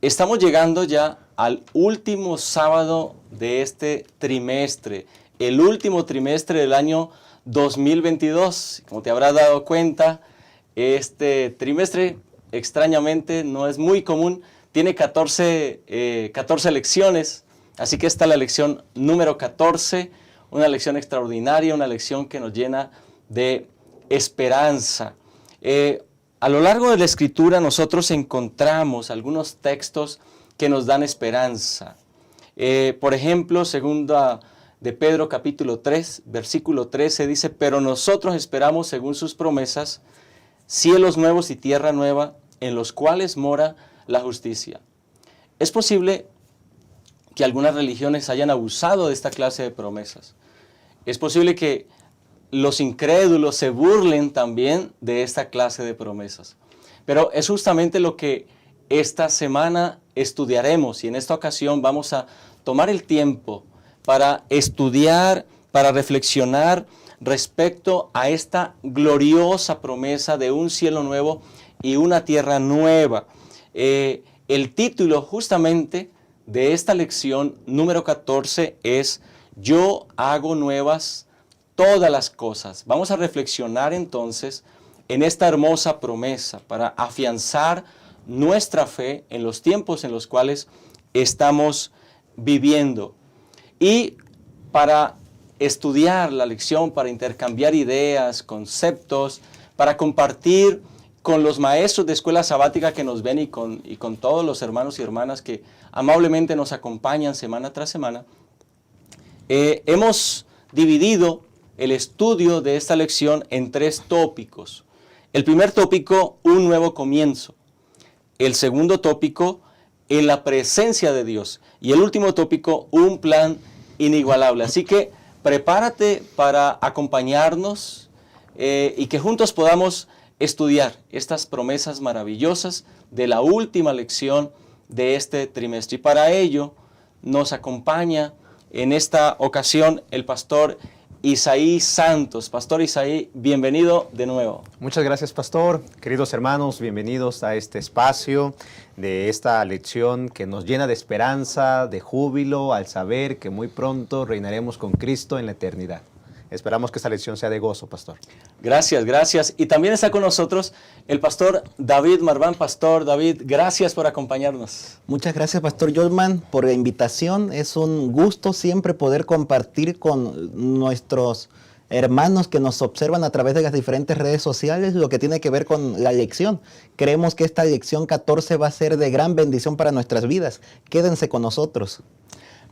Estamos llegando ya al último sábado de este trimestre, el último trimestre del año 2022. Como te habrás dado cuenta, este trimestre extrañamente no es muy común, tiene 14 lecciones, así que esta es la lección número 14, una lección extraordinaria, una lección que nos llena de esperanza. A lo largo de la Escritura nosotros encontramos algunos textos que nos dan esperanza. Por ejemplo, segunda de Pedro capítulo 3, versículo 13 dice: pero nosotros esperamos según sus promesas, cielos nuevos y tierra nueva, en los cuales mora la justicia. Es posible que algunas religiones hayan abusado de esta clase de promesas. Es posible que los incrédulos se burlen también de esta clase de promesas. Pero es justamente lo que esta semana estudiaremos, y en esta ocasión vamos a tomar el tiempo para estudiar, para reflexionar respecto a esta gloriosa promesa de un cielo nuevo y una tierra nueva. El título justamente de esta lección número 14 es Yo hago nuevas todas las cosas. Vamos a reflexionar entonces en esta hermosa promesa para afianzar nuestra fe en los tiempos en los cuales estamos viviendo. Y para estudiar la lección, para intercambiar ideas, conceptos, para compartir con los maestros de escuela sabática que nos ven y con todos los hermanos y hermanas que amablemente nos acompañan semana tras semana, hemos dividido el estudio de esta lección en 3 tópicos. El primer tópico, un nuevo comienzo. El segundo tópico, en la presencia de Dios. Y el último tópico, un plan inigualable. Así que prepárate para acompañarnos y que juntos podamos estudiar estas promesas maravillosas de la última lección de este trimestre. Y para ello nos acompaña en esta ocasión el pastor Isaí Santos. Pastor Isaí, bienvenido de nuevo. Muchas gracias, pastor. Queridos hermanos, bienvenidos a este espacio de esta lección que nos llena de esperanza, de júbilo, al saber que muy pronto reinaremos con Cristo en la eternidad. Esperamos que esta lección sea de gozo, pastor. Gracias, gracias. Y también está con nosotros el pastor David Marván. Pastor David, gracias por acompañarnos. Muchas gracias, pastor Jorman, por la invitación. Es un gusto siempre poder compartir con nuestros hermanos que nos observan a través de las diferentes redes sociales lo que tiene que ver con la lección. Creemos que esta lección 14 va a ser de gran bendición para nuestras vidas. Quédense con nosotros.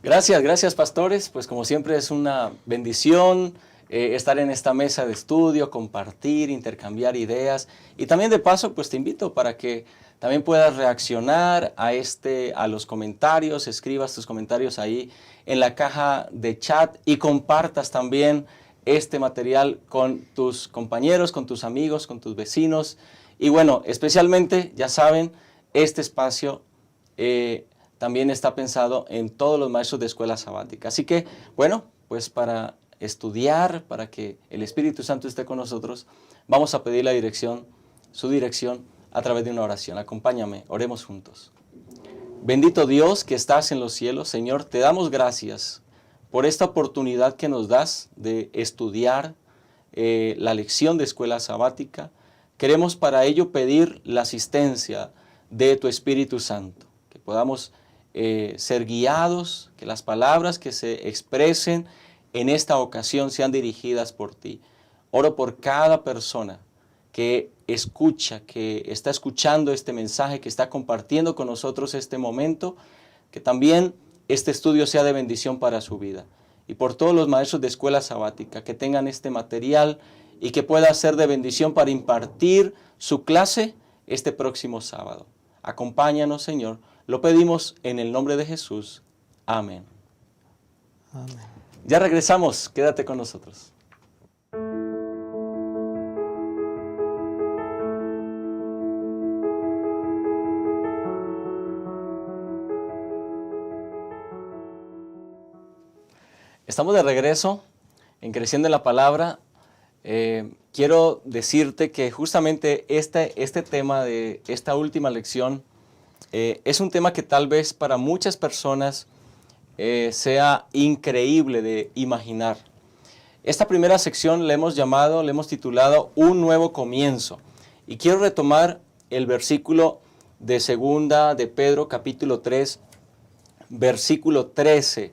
Gracias, gracias, pastores. Pues como siempre es una bendición estar en esta mesa de estudio, compartir, intercambiar ideas. Y también de paso, pues te invito para que también puedas reaccionar a los comentarios, escribas tus comentarios ahí en la caja de chat y compartas también este material con tus compañeros, con tus amigos, con tus vecinos. Y bueno, especialmente, ya saben, este espacio también está pensado en todos los maestros de escuela sabática. Así que, bueno, pues para estudiar, para que el Espíritu Santo esté con nosotros, vamos a pedir su dirección a través de una oración. Acompáñame, oremos juntos. Bendito Dios que estás en los cielos, Señor, te damos gracias por esta oportunidad que nos das de estudiar la lección de escuela sabática. Queremos para ello pedir la asistencia de tu Espíritu Santo, que podamos ser guiados, que las palabras que se expresen en esta ocasión sean dirigidas por ti. Oro por cada persona que escucha, que está escuchando este mensaje, que está compartiendo con nosotros este momento, que también este estudio sea de bendición para su vida. Y por todos los maestros de escuela sabática que tengan este material y que pueda ser de bendición para impartir su clase este próximo sábado. Acompáñanos, Señor. Lo pedimos en el nombre de Jesús. Amén. Amén. Ya regresamos, quédate con nosotros. Estamos de regreso en Creciendo en la Palabra. Quiero decirte que justamente este tema de esta última lección es un tema que tal vez para muchas personas sea increíble de imaginar. Esta primera sección le hemos titulado Un nuevo comienzo. Y quiero retomar el versículo de segunda de Pedro, capítulo 3, versículo 13,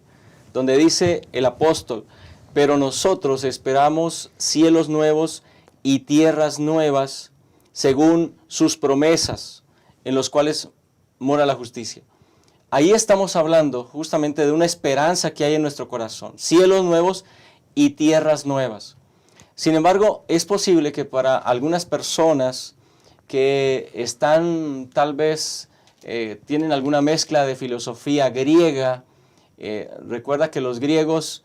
donde dice el apóstol: pero nosotros esperamos cielos nuevos y tierras nuevas, según sus promesas, en los cuales mora la justicia. Ahí estamos hablando justamente de una esperanza que hay en nuestro corazón, cielos nuevos y tierras nuevas. Sin embargo, es posible que para algunas personas que están tal vez, tienen alguna mezcla de filosofía griega, recuerda que los griegos,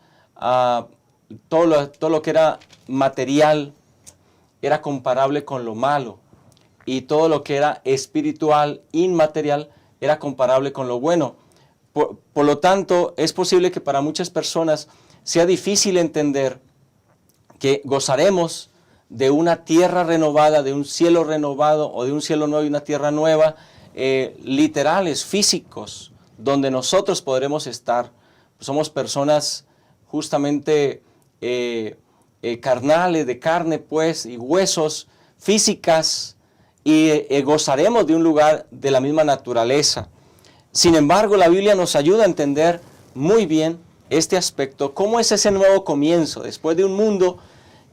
todo lo que era material era comparable con lo malo, y todo lo que era espiritual, inmaterial, era comparable con lo bueno. Por lo tanto, es posible que para muchas personas sea difícil entender que gozaremos de una tierra renovada, de un cielo renovado, o de un cielo nuevo y una tierra nueva, literales, físicos, donde nosotros podremos estar. Somos personas justamente carnales, de carne pues, y huesos, físicas, y gozaremos de un lugar de la misma naturaleza. Sin embargo, la Biblia nos ayuda a entender muy bien este aspecto, cómo es ese nuevo comienzo, después de un mundo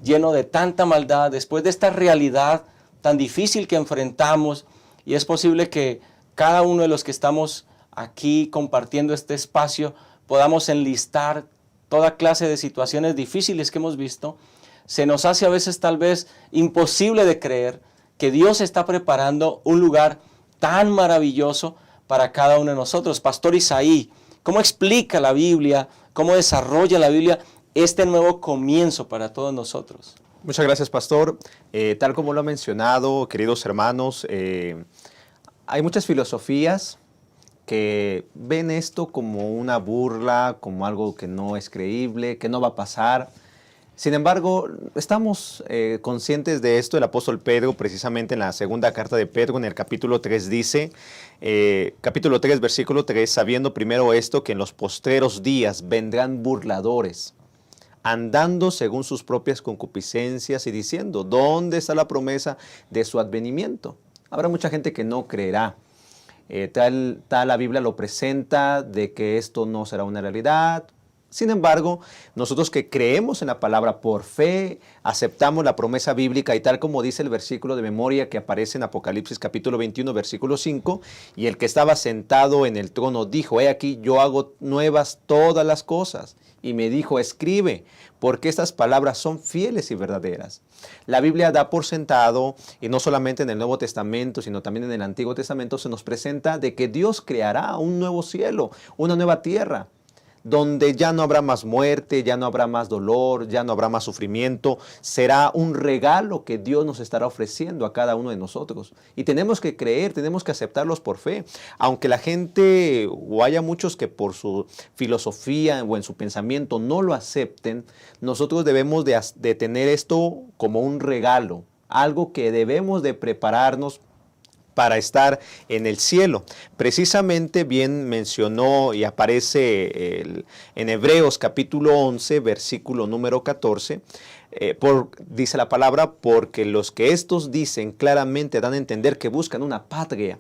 lleno de tanta maldad, después de esta realidad tan difícil que enfrentamos. Y es posible que cada uno de los que estamos aquí compartiendo este espacio podamos enlistar toda clase de situaciones difíciles que hemos visto. Se nos hace a veces tal vez imposible de creer que Dios está preparando un lugar tan maravilloso para cada uno de nosotros. Pastor Isaí, ¿cómo explica la Biblia, cómo desarrolla la Biblia este nuevo comienzo para todos nosotros? Muchas gracias, pastor. Tal como lo ha mencionado, queridos hermanos, hay muchas filosofías que ven esto como una burla, como algo que no es creíble, que no va a pasar. Sin embargo, estamos conscientes de esto. El apóstol Pedro, precisamente en la segunda carta de Pedro, en el capítulo 3, dice, capítulo 3, versículo 3, sabiendo primero esto, que en los postreros días vendrán burladores, andando según sus propias concupiscencias y diciendo, ¿dónde está la promesa de su advenimiento? Habrá mucha gente que no creerá. Tal la Biblia lo presenta de que esto no será una realidad. Sin embargo, nosotros que creemos en la palabra por fe, aceptamos la promesa bíblica y tal como dice el versículo de memoria que aparece en Apocalipsis capítulo 21, versículo 5, y el que estaba sentado en el trono dijo, he aquí, yo hago nuevas todas las cosas. Y me dijo, escribe, porque estas palabras son fieles y verdaderas. La Biblia da por sentado, y no solamente en el Nuevo Testamento, sino también en el Antiguo Testamento, se nos presenta de que Dios creará un nuevo cielo, una nueva tierra, donde ya no habrá más muerte, ya no habrá más dolor, ya no habrá más sufrimiento. Será un regalo que Dios nos estará ofreciendo a cada uno de nosotros. Y tenemos que creer, tenemos que aceptarlos por fe. Aunque la gente, o haya muchos que por su filosofía o en su pensamiento no lo acepten, nosotros debemos de tener esto como un regalo, algo que debemos de prepararnos para estar en el cielo. Precisamente bien mencionó y aparece en Hebreos capítulo 11, versículo número 14, dice la palabra, porque los que estos dicen claramente dan a entender que buscan una patria.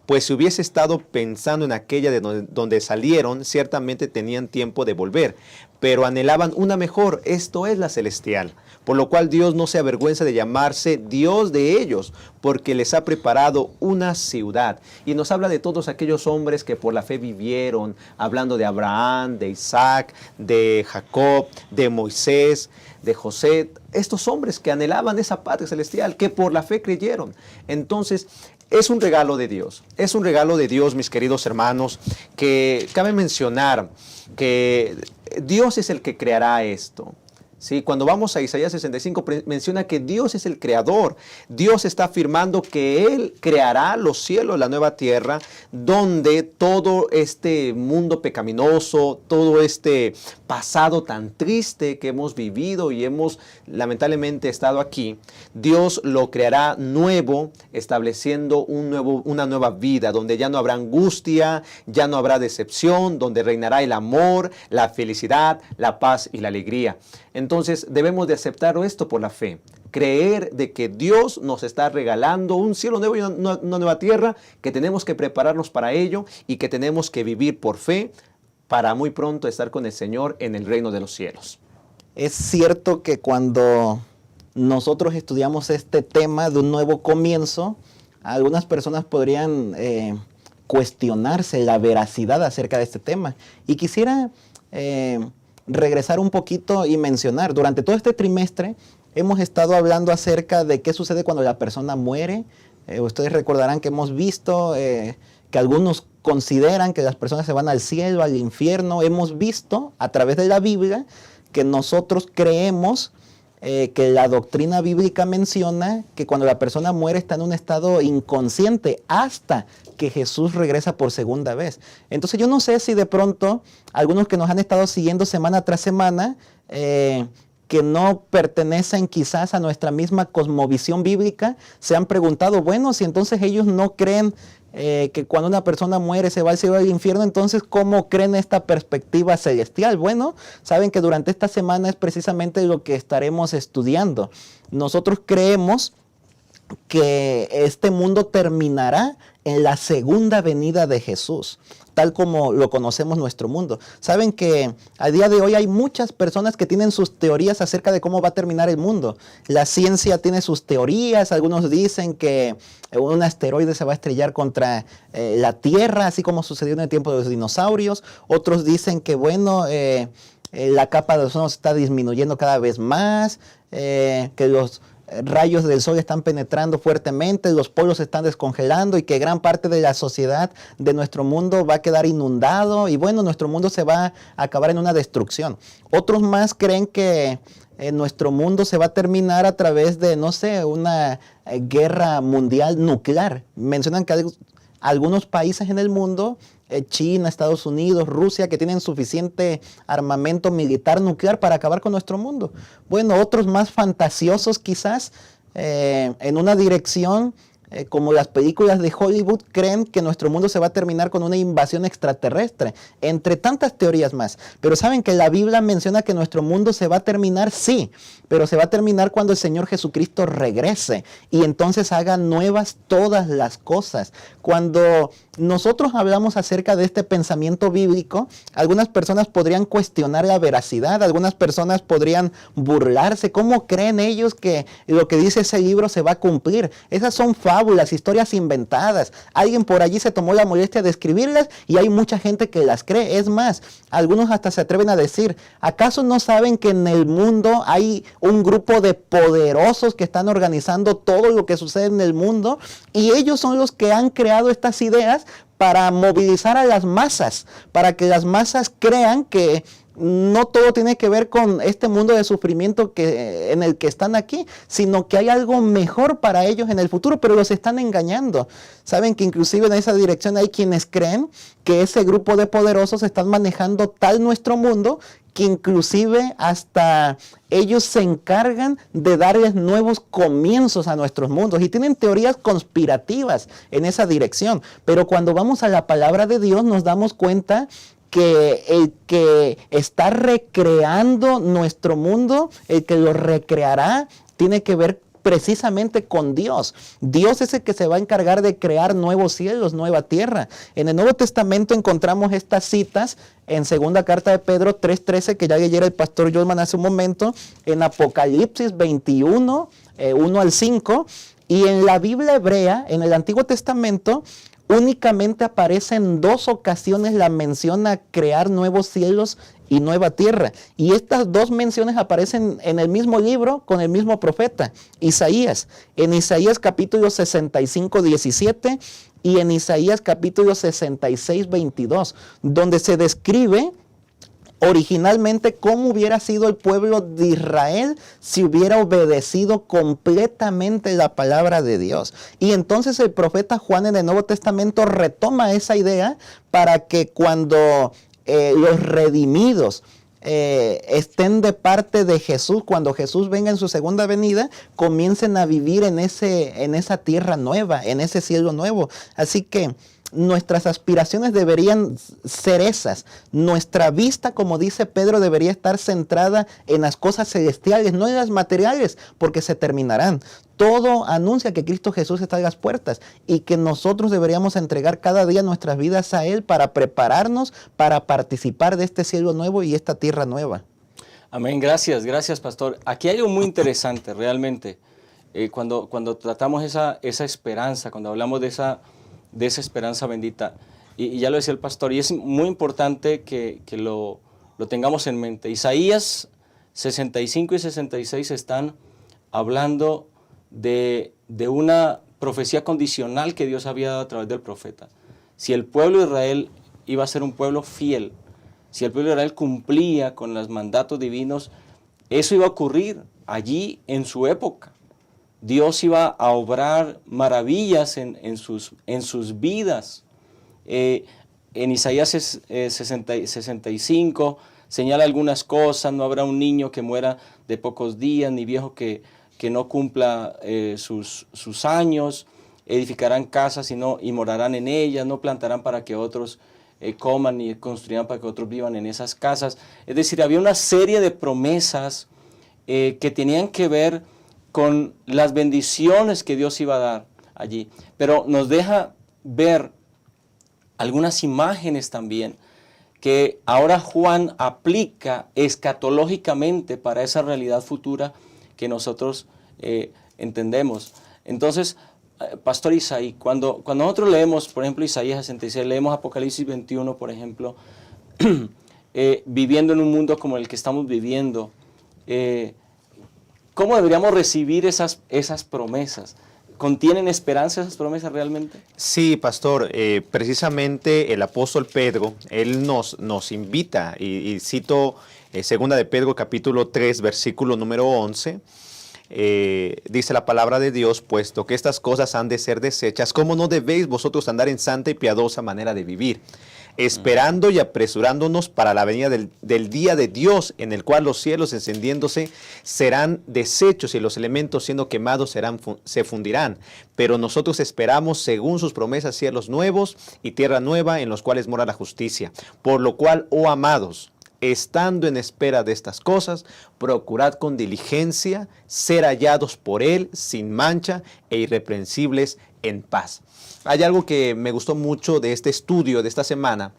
Pues si hubiese estado pensando en aquella de donde salieron, ciertamente tenían tiempo de volver, pero anhelaban una mejor, esto es la celestial. Por lo cual Dios no se avergüenza de llamarse Dios de ellos, porque les ha preparado una ciudad. Y nos habla de todos aquellos hombres que por la fe vivieron, hablando de Abraham, de Isaac, de Jacob, de Moisés, de José. Estos hombres que anhelaban esa patria celestial, que por la fe creyeron. Entonces, es un regalo de Dios. Es un regalo de Dios, mis queridos hermanos, que cabe mencionar que Dios es el que creará esto. Sí, cuando vamos a Isaías 65 menciona que Dios es el creador. Dios está afirmando que Él creará los cielos, la nueva tierra, donde todo este mundo pecaminoso, todo este pasado tan triste que hemos vivido y hemos lamentablemente estado aquí, Dios lo creará nuevo, estableciendo una nueva vida, donde ya no habrá angustia, ya no habrá decepción, donde reinará el amor, la felicidad, la paz y la alegría. Entonces debemos de aceptar esto por la fe, creer de que Dios nos está regalando un cielo nuevo y una nueva tierra, que tenemos que prepararnos para ello y que tenemos que vivir por fe para muy pronto estar con el Señor en el reino de los cielos. Es cierto que cuando nosotros estudiamos este tema de un nuevo comienzo, algunas personas podrían cuestionarse la veracidad acerca de este tema. Y quisiera regresar un poquito y mencionar, durante todo este trimestre hemos estado hablando acerca de qué sucede cuando la persona muere. Ustedes recordarán que hemos visto que algunos consideran que las personas se van al cielo, al infierno. Hemos visto a través de la Biblia que nosotros creemos que la doctrina bíblica menciona que cuando la persona muere está en un estado inconsciente hasta que Jesús regresa por segunda vez. Entonces yo no sé si de pronto algunos que nos han estado siguiendo semana tras semana, que no pertenecen quizás a nuestra misma cosmovisión bíblica, se han preguntado, bueno, si entonces ellos no creen que cuando una persona muere se va al cielo o al infierno, entonces ¿cómo creen esta perspectiva celestial? Bueno, saben que durante esta semana es precisamente lo que estaremos estudiando. Nosotros creemos que este mundo terminará en la segunda venida de Jesús, tal como lo conocemos nuestro mundo. Saben que a día de hoy hay muchas personas que tienen sus teorías acerca de cómo va a terminar el mundo. La ciencia tiene sus teorías, algunos dicen que un asteroide se va a estrellar contra la Tierra, así como sucedió en el tiempo de los dinosaurios. Otros dicen que, bueno, la capa de ozono se está disminuyendo cada vez más, que los rayos del sol están penetrando fuertemente, los polos se están descongelando y que gran parte de la sociedad de nuestro mundo va a quedar inundado y bueno, nuestro mundo se va a acabar en una destrucción. Otros más creen que nuestro mundo se va a terminar a través de, no sé, una guerra mundial nuclear. Mencionan que hay algunos países en el mundo, China, Estados Unidos, Rusia, que tienen suficiente armamento militar nuclear para acabar con nuestro mundo. Bueno, otros más fantasiosos quizás, en una dirección como las películas de Hollywood, creen que nuestro mundo se va a terminar con una invasión extraterrestre, entre tantas teorías más. Pero saben que la Biblia menciona que nuestro mundo se va a terminar, sí, pero se va a terminar cuando el Señor Jesucristo regrese y entonces haga nuevas todas las cosas. Cuando nosotros hablamos acerca de este pensamiento bíblico, algunas personas podrían cuestionar la veracidad, algunas personas podrían burlarse. ¿Cómo creen ellos que lo que dice ese libro se va a cumplir? Esas son fábulas, historias inventadas. Alguien por allí se tomó la molestia de escribirlas y hay mucha gente que las cree. Es más, algunos hasta se atreven a decir, ¿acaso no saben que en el mundo hay un grupo de poderosos que están organizando todo lo que sucede en el mundo? Y ellos son los que han creado estas ideas para movilizar a las masas, para que las masas crean que no todo tiene que ver con este mundo de sufrimiento en el que están aquí, sino que hay algo mejor para ellos en el futuro, pero los están engañando. Saben que inclusive en esa dirección hay quienes creen que ese grupo de poderosos están manejando tal nuestro mundo que inclusive hasta ellos se encargan de darles nuevos comienzos a nuestros mundos y tienen teorías conspirativas en esa dirección. Pero cuando vamos a la palabra de Dios nos damos cuenta que el que está recreando nuestro mundo, el que lo recreará, tiene que ver precisamente con Dios. Dios es el que se va a encargar de crear nuevos cielos, nueva tierra. En el Nuevo Testamento encontramos estas citas en segunda carta de Pedro 3:13, que ya leyera el pastor Jolman hace un momento, en Apocalipsis 21, 1 al 5, y en la Biblia hebrea, en el Antiguo Testamento, únicamente aparece en 2 ocasiones la mención a crear nuevos cielos y nueva tierra. Y estas 2 menciones aparecen en el mismo libro con el mismo profeta, Isaías. En Isaías capítulo 65, 17 y en Isaías capítulo 66, 22, donde se describe originalmente cómo hubiera sido el pueblo de Israel si hubiera obedecido completamente la palabra de Dios. Y entonces el profeta Juan en el Nuevo Testamento retoma esa idea para que cuando los redimidos estén de parte de Jesús, cuando Jesús venga en su segunda venida, comiencen a vivir en esa tierra nueva, en ese cielo nuevo. Así que nuestras aspiraciones deberían ser esas. Nuestra vista, como dice Pedro, debería estar centrada en las cosas celestiales, no en las materiales, porque se terminarán. Todo anuncia que Cristo Jesús está en las puertas y que nosotros deberíamos entregar cada día nuestras vidas a Él para prepararnos para participar de este cielo nuevo y esta tierra nueva. Amén, gracias, pastor. Aquí hay algo muy interesante realmente. Cuando tratamos esa esperanza, cuando hablamos de esa esperanza bendita, y ya lo decía el pastor, y es muy importante que lo tengamos en mente. Isaías 65 y 66 están hablando de una profecía condicional que Dios había dado a través del profeta. Si el pueblo de Israel iba a ser un pueblo fiel, si el pueblo de Israel cumplía con los mandatos divinos, eso iba a ocurrir allí en su época. Dios iba a obrar maravillas en sus vidas. En Isaías 65 señala algunas cosas: no habrá un niño que muera de pocos días, ni viejo que no cumpla sus años. Edificarán casas y morarán en ellas, no plantarán para que otros coman, ni construirán para que otros vivan en esas casas. Es decir, había una serie de promesas que tenían que ver con las bendiciones que Dios iba a dar allí. Pero nos deja ver algunas imágenes también que ahora Juan aplica escatológicamente para esa realidad futura que nosotros entendemos. Entonces, Pastor Isaí, cuando nosotros leemos, por ejemplo, Isaías 66, leemos Apocalipsis 21, por ejemplo, viviendo en un mundo como el que estamos viviendo, ¿cómo deberíamos recibir esas promesas? ¿Contienen esperanza esas promesas realmente? Sí, pastor. Precisamente el apóstol Pedro, él nos invita, y cito 2 de Pedro capítulo 3, versículo número 11, dice la palabra de Dios: puesto que estas cosas han de ser desechas, ¿cómo no debéis vosotros andar en santa y piadosa manera de vivir? Esperando y apresurándonos para la venida del día de Dios, en el cual los cielos encendiéndose serán deshechos y los elementos siendo quemados se fundirán. Pero nosotros esperamos, según sus promesas, cielos nuevos y tierra nueva en los cuales mora la justicia. Por lo cual, oh amados, estando en espera de estas cosas, procurad con diligencia ser hallados por Él sin mancha e irreprensibles en paz. Hay algo que me gustó mucho de este estudio de esta semana,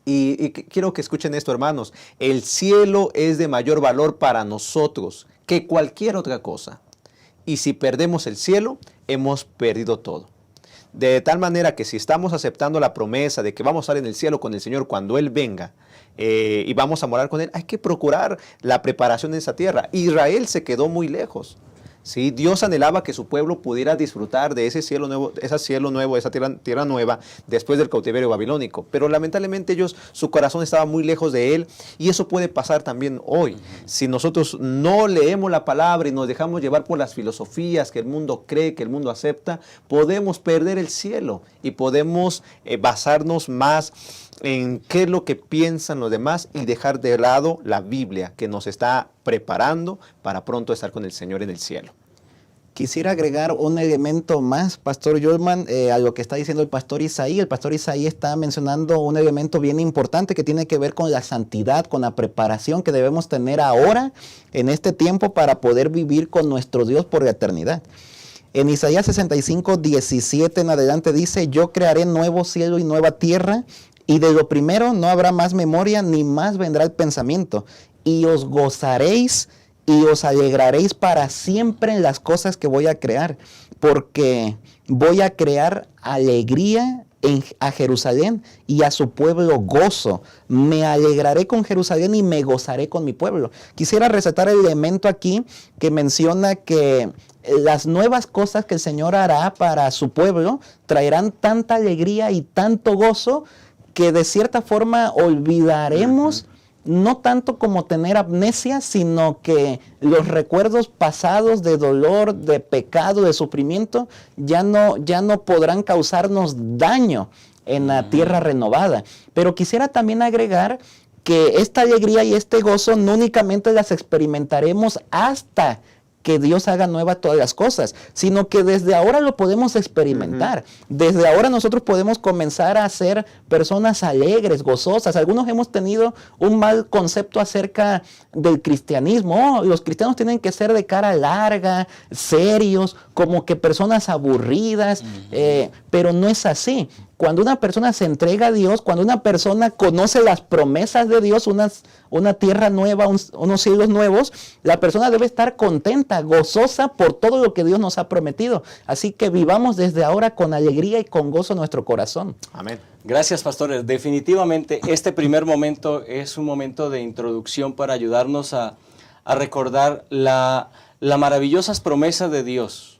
y quiero que escuchen esto, hermanos. El cielo es de mayor valor para nosotros que cualquier otra cosa. Y si perdemos el cielo, hemos perdido todo. De tal manera que si estamos aceptando la promesa de que vamos a estar en el cielo con el Señor cuando Él venga, y vamos a morar con Él, hay que procurar la preparación de esa tierra. Israel se quedó muy lejos. Sí, Dios anhelaba que su pueblo pudiera disfrutar de ese cielo nuevo, esa tierra nueva después del cautiverio babilónico. Pero lamentablemente su corazón estaba muy lejos de Él, y eso puede pasar también hoy. Si nosotros no leemos la palabra y nos dejamos llevar por las filosofías que el mundo cree, que el mundo acepta, podemos perder el cielo y podemos basarnos más en qué es lo que piensan los demás y dejar de lado la Biblia, que nos está preparando para pronto estar con el Señor en el cielo. Quisiera agregar un elemento más, Pastor Yolman, a lo que está diciendo el Pastor Isaí. El Pastor Isaí está mencionando un elemento bien importante que tiene que ver con la santidad, con la preparación que debemos tener ahora, en este tiempo, para poder vivir con nuestro Dios por la eternidad. En Isaías 65, 17 en adelante dice: yo crearé nuevo cielo y nueva tierra, y de lo primero no habrá más memoria, ni más vendrá el pensamiento. Y os gozaréis y os alegraréis para siempre en las cosas que voy a crear. Porque voy a crear alegría a Jerusalén y a su pueblo gozo. Me alegraré con Jerusalén y me gozaré con mi pueblo. Quisiera resaltar el elemento aquí que menciona que las nuevas cosas que el Señor hará para su pueblo traerán tanta alegría y tanto gozo que de cierta forma olvidaremos no tanto como tener amnesia, sino que los recuerdos pasados de dolor, de pecado, de sufrimiento, ya no podrán causarnos daño en la tierra renovada. Pero quisiera también agregar que esta alegría y este gozo no únicamente las experimentaremos hasta que Dios haga nuevas todas las cosas, sino que desde ahora lo podemos experimentar. Desde ahora nosotros podemos comenzar a ser personas alegres, gozosas. Algunos hemos tenido un mal concepto acerca del cristianismo. Los cristianos tienen que ser de cara larga, serios, como que personas aburridas, pero no es así. Cuando una persona se entrega a Dios, cuando una persona conoce las promesas de Dios, una tierra nueva, unos cielos nuevos, la persona debe estar contenta, gozosa por todo lo que Dios nos ha prometido. Así que vivamos desde ahora con alegría y con gozo nuestro corazón. Amén. Gracias, pastores. Definitivamente este primer momento es un momento de introducción para ayudarnos a recordar las maravillosas promesas de Dios.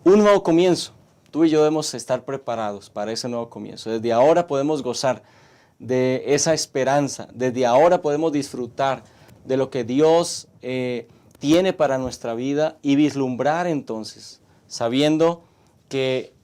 Un nuevo comienzo. Tú y yo debemos estar preparados para ese nuevo comienzo. Desde ahora podemos gozar de esa esperanza. Desde ahora podemos disfrutar de lo que Dios tiene para nuestra vida y vislumbrar entonces, sabiendo que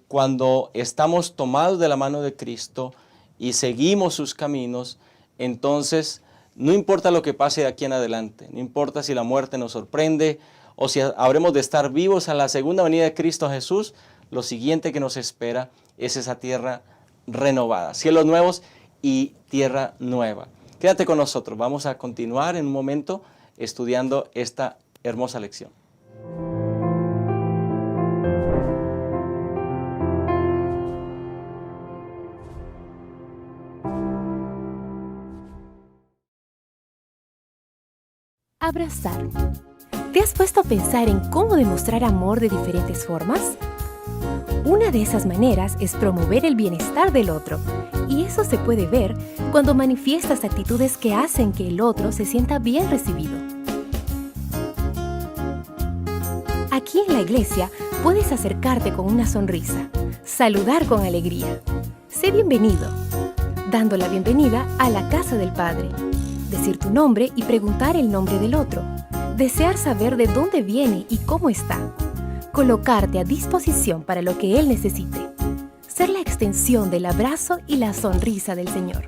cuando estamos tomados de la mano de Cristo y seguimos sus caminos, entonces no importa lo que pase de aquí en adelante, no importa si la muerte nos sorprende o si habremos de estar vivos a la segunda venida de Cristo Jesús, lo siguiente que nos espera es esa tierra renovada, cielos nuevos y tierra nueva. Quédate con nosotros, vamos a continuar en un momento estudiando esta hermosa lección. Abrazar. ¿Te has puesto a pensar en cómo demostrar amor de diferentes formas? Una de esas maneras es promover el bienestar del otro, y eso se puede ver cuando manifiestas actitudes que hacen que el otro se sienta bien recibido. Aquí en la iglesia puedes acercarte con una sonrisa, saludar con alegría. Sé bienvenido, dando la bienvenida a la casa del Padre. Decir tu nombre y preguntar el nombre del otro. Desear saber de dónde viene y cómo está. Colocarte a disposición para lo que Él necesite. Ser la extensión del abrazo y la sonrisa del Señor.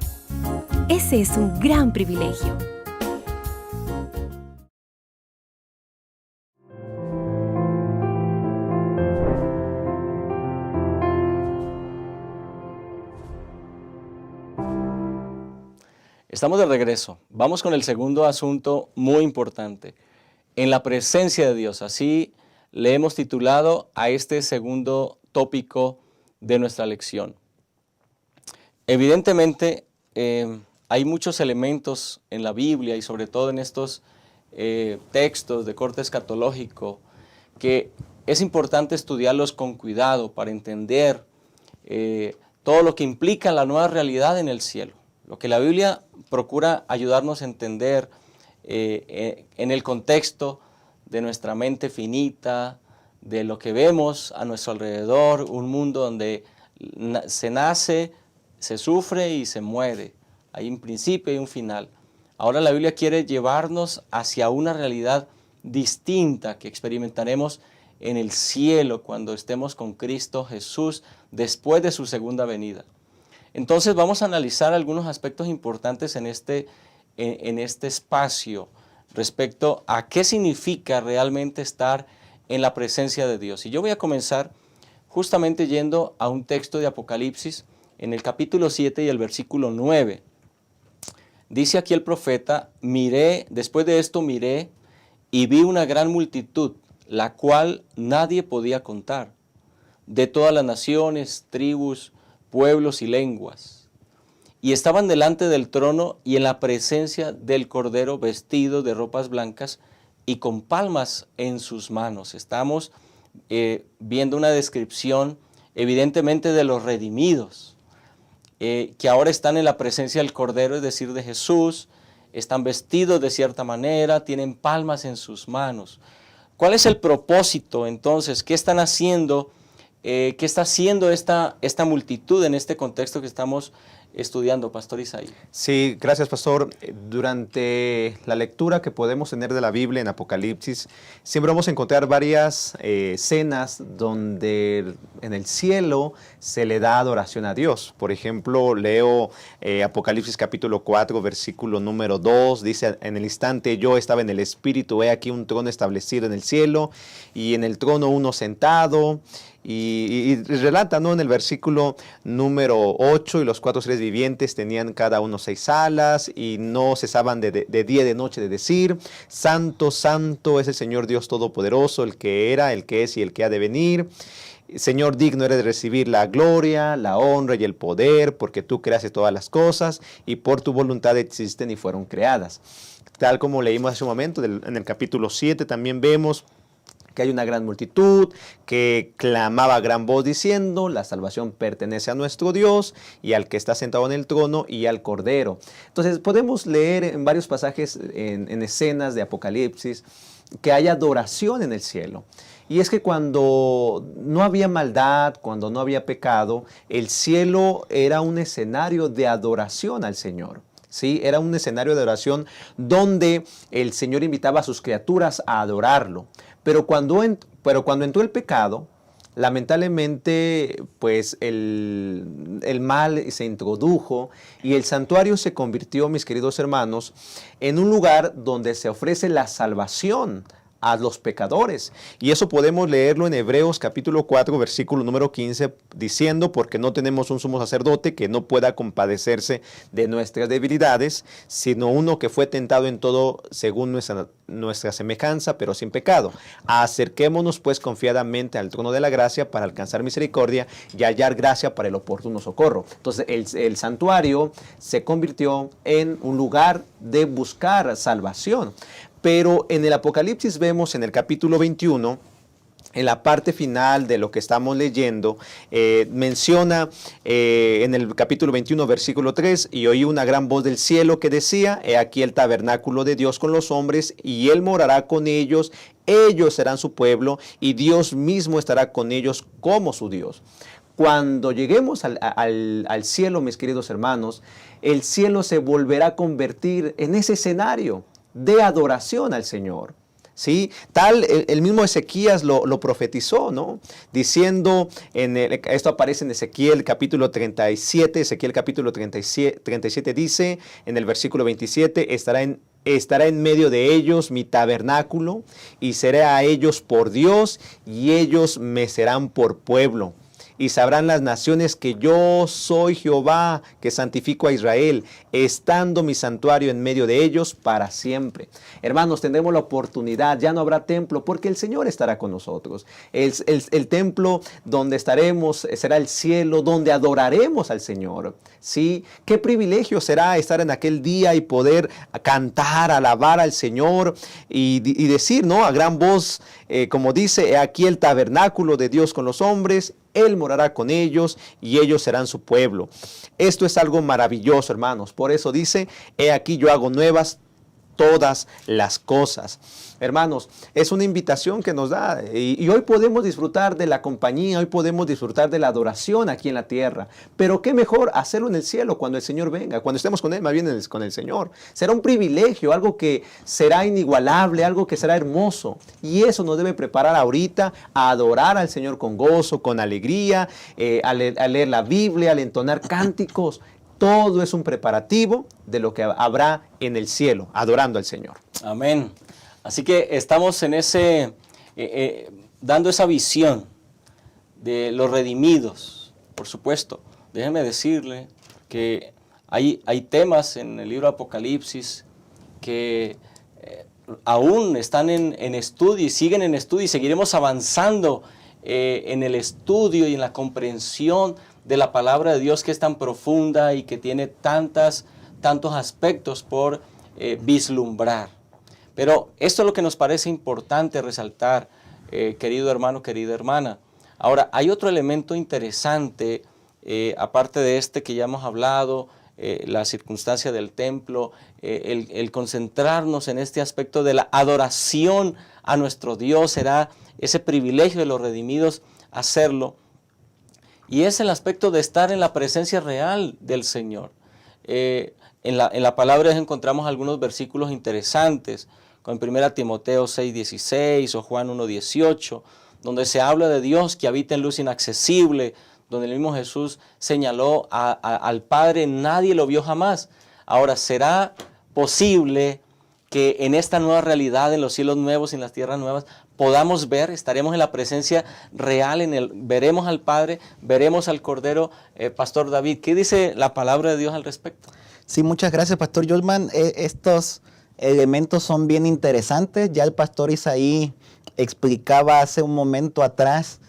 Ese es un gran privilegio. Estamos de regreso. Vamos con el segundo asunto muy importante. En la presencia de Dios. Así le hemos titulado a este segundo tópico de nuestra lección. Evidentemente, hay muchos elementos en la Biblia y sobre todo en estos textos de corte escatológico que es importante estudiarlos con cuidado para entender todo lo que implica la nueva realidad en el cielo. Lo que la Biblia procura ayudarnos a entender en el contexto de nuestra mente finita, de lo que vemos a nuestro alrededor, un mundo donde se nace, se sufre y se muere. Hay un principio y un final. Ahora la Biblia quiere llevarnos hacia una realidad distinta que experimentaremos en el cielo cuando estemos con Cristo Jesús después de su segunda venida. Entonces vamos a analizar algunos aspectos importantes en este espacio respecto a qué significa realmente estar en la presencia de Dios. Y yo voy a comenzar justamente yendo a un texto de Apocalipsis en el capítulo 7 y el versículo 9. Dice aquí el profeta, después de esto miré y vi una gran multitud, la cual nadie podía contar, de todas las naciones, tribus, pueblos y lenguas. Y estaban delante del trono y en la presencia del Cordero vestidos de ropas blancas y con palmas en sus manos. Estamos viendo una descripción evidentemente de los redimidos, que ahora están en la presencia del Cordero, es decir, de Jesús, están vestidos de cierta manera, tienen palmas en sus manos. ¿Cuál es el propósito entonces? ¿Qué están haciendo? ¿Qué está haciendo esta multitud en este contexto que estamos estudiando, Pastor Isaí. Sí, gracias, Pastor. Durante la lectura que podemos tener de la Biblia en Apocalipsis, siempre vamos a encontrar varias escenas donde en el cielo se le da adoración a Dios. Por ejemplo, leo Apocalipsis capítulo 4, versículo número 2, dice: en el instante yo estaba en el Espíritu, he aquí un trono establecido en el cielo, y en el trono uno sentado. Y relata, ¿no?, en el versículo número 8, y los 4 seres vivientes tenían cada uno 6 alas, y no cesaban de día y de noche de decir: Santo, Santo es el Señor Dios Todopoderoso, el que era, el que es y el que ha de venir. Señor, digno eres de recibir la gloria, la honra y el poder, porque tú creaste todas las cosas, y por tu voluntad existen y fueron creadas. Tal como leímos hace un momento, en el capítulo 7 también vemos que hay una gran multitud que clamaba a gran voz diciendo: la salvación pertenece a nuestro Dios y al que está sentado en el trono y al Cordero. Entonces podemos leer en varios pasajes, en escenas de Apocalipsis, que hay adoración en el cielo. Y es que cuando no había maldad, cuando no había pecado, el cielo era un escenario de adoración al Señor. Sí, era un escenario de adoración donde el Señor invitaba a sus criaturas a adorarlo. Pero cuando entró el pecado, lamentablemente, pues el mal se introdujo y el santuario se convirtió, mis queridos hermanos, en un lugar donde se ofrece la salvación a los pecadores. Y eso podemos leerlo en Hebreos capítulo 4, versículo número 15, diciendo: porque no tenemos un sumo sacerdote que no pueda compadecerse de nuestras debilidades, sino uno que fue tentado en todo según nuestra semejanza, pero sin pecado. Acerquémonos pues confiadamente al trono de la gracia para alcanzar misericordia y hallar gracia para el oportuno socorro. Entonces el santuario se convirtió en un lugar de buscar salvación. Pero en el Apocalipsis vemos en el capítulo 21, en la parte final de lo que estamos leyendo, menciona en el capítulo 21, versículo 3: y oí una gran voz del cielo que decía: he aquí el tabernáculo de Dios con los hombres, y Él morará con ellos, ellos serán su pueblo, y Dios mismo estará con ellos como su Dios. Cuando lleguemos al cielo, mis queridos hermanos, el cielo se volverá a convertir en ese escenario de adoración al Señor. ¿Sí? El mismo Ezequías lo profetizó, ¿no? Diciendo, esto aparece en Ezequiel capítulo 37, Ezequiel capítulo 37 dice, en el versículo 27, estará en medio de ellos mi tabernáculo, y seré a ellos por Dios, y ellos me serán por pueblo. Y sabrán las naciones que yo soy Jehová, que santifico a Israel, estando mi santuario en medio de ellos para siempre. Hermanos, tendremos la oportunidad, ya no habrá templo, porque el Señor estará con nosotros. El templo donde estaremos será el cielo, donde adoraremos al Señor. ¿Sí? Qué privilegio será estar en aquel día y poder cantar, alabar al Señor y decir, ¿no?, a gran voz, como dice: he aquí el tabernáculo de Dios con los hombres, Él morará con ellos y ellos serán su pueblo. Esto es algo maravilloso, hermanos. Por eso dice: he aquí yo hago nuevas todas las cosas. Hermanos, es una invitación que nos da, y hoy podemos disfrutar de la compañía, hoy podemos disfrutar de la adoración aquí en la tierra, pero qué mejor hacerlo en el cielo cuando el Señor venga, cuando estemos con Él, más bien con el Señor. Será un privilegio, algo que será inigualable, algo que será hermoso, y eso nos debe preparar ahorita a adorar al Señor con gozo, con alegría, a leer la Biblia, al entonar cánticos. Todo es un preparativo de lo que habrá en el cielo, adorando al Señor. Amén. Así que estamos en dando esa visión de los redimidos. Por supuesto, déjenme decirle que hay temas en el libro Apocalipsis que aún están en estudio y siguen en estudio, y seguiremos avanzando en el estudio y en la comprensión de la palabra de Dios, que es tan profunda y que tiene tantos aspectos por vislumbrar. Pero esto es lo que nos parece importante resaltar, querido hermano, querida hermana. Ahora, hay otro elemento interesante, aparte de este que ya hemos hablado, la circunstancia del templo, el concentrarnos en este aspecto de la adoración a nuestro Dios. Será ese privilegio de los redimidos hacerlo. y es el aspecto de estar en la presencia real del Señor. En la palabra encontramos algunos versículos interesantes, como en 1 Timoteo 6:16 o Juan 1:18, donde se habla de Dios que habita en luz inaccesible, donde el mismo Jesús señaló al Padre, nadie lo vio jamás. Ahora, ¿será posible que en esta nueva realidad, en los cielos nuevos y en las tierras nuevas, podamos ver, estaremos en la presencia real, veremos al Padre, veremos al Cordero? Pastor David, ¿qué dice la palabra de Dios al respecto? Sí, muchas gracias, Pastor Yolman. Estos elementos son bien interesantes. Ya el Pastor Isaí explicaba hace un momento atrás,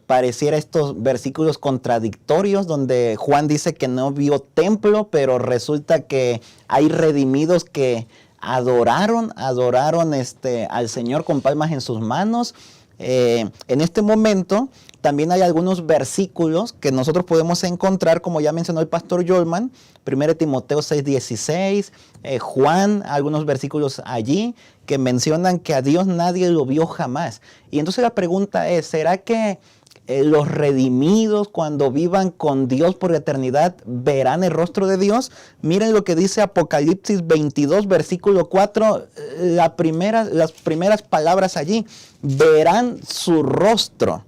pareciera estos versículos contradictorios donde Juan dice que no vio templo, pero resulta que hay redimidos que adoraron al Señor con palmas en sus manos. En este momento también hay algunos versículos que nosotros podemos encontrar, como ya mencionó el Pastor Yolman, 1 Timoteo 6:16, Juan, algunos versículos allí que mencionan que a Dios nadie lo vio jamás. Y entonces la pregunta es, ¿será que los redimidos cuando vivan con Dios por la eternidad verán el rostro de Dios? Miren lo que dice Apocalipsis 22, versículo 4, las primeras palabras allí: verán su rostro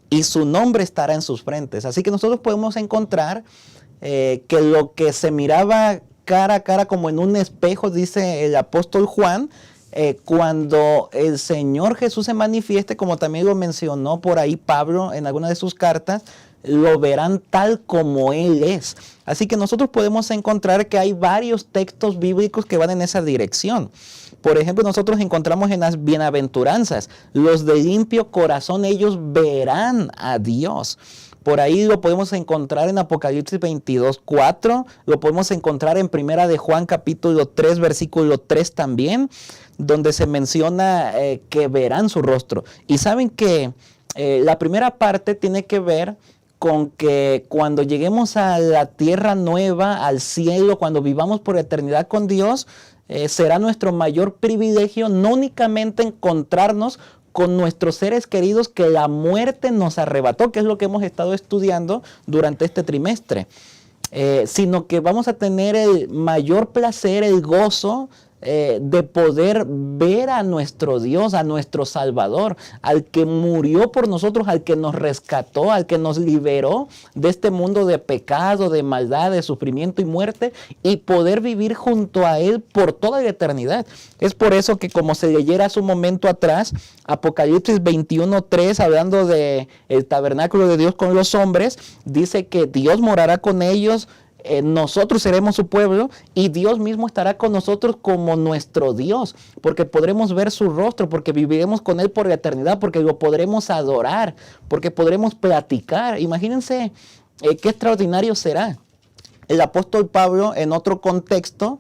y su nombre estará en sus frentes. Así que nosotros podemos encontrar que lo que se miraba cara a cara como en un espejo, dice el apóstol Juan, cuando el Señor Jesús se manifieste, como también lo mencionó por ahí Pablo en alguna de sus cartas, lo verán tal como Él es. Así que nosotros podemos encontrar que hay varios textos bíblicos que van en esa dirección. Por ejemplo, nosotros encontramos en las bienaventuranzas, los de limpio corazón, ellos verán a Dios. Por ahí lo podemos encontrar en Apocalipsis 22:4, lo podemos encontrar en 1 de Juan capítulo 3, versículo 3 también, donde se menciona que verán su rostro. Y saben que la primera parte tiene que ver con que cuando lleguemos a la tierra nueva, al cielo, cuando vivamos por eternidad con Dios, será nuestro mayor privilegio no únicamente encontrarnos con nuestros seres queridos que la muerte nos arrebató, que es lo que hemos estado estudiando durante este trimestre, sino que vamos a tener el mayor placer, el gozo de poder ver a nuestro Dios, a nuestro Salvador, al que murió por nosotros, al que nos rescató, al que nos liberó de este mundo de pecado, de maldad, de sufrimiento y muerte, y poder vivir junto a Él por toda la eternidad. Es por eso que, como se leyera hace un momento atrás, Apocalipsis 21:3, hablando de el tabernáculo de Dios con los hombres, dice que Dios morará con ellos, nosotros seremos su pueblo y Dios mismo estará con nosotros como nuestro Dios, porque podremos ver su rostro, porque viviremos con Él por la eternidad, porque lo podremos adorar, porque podremos platicar. Imagínense qué extraordinario será. El apóstol Pablo, en otro contexto,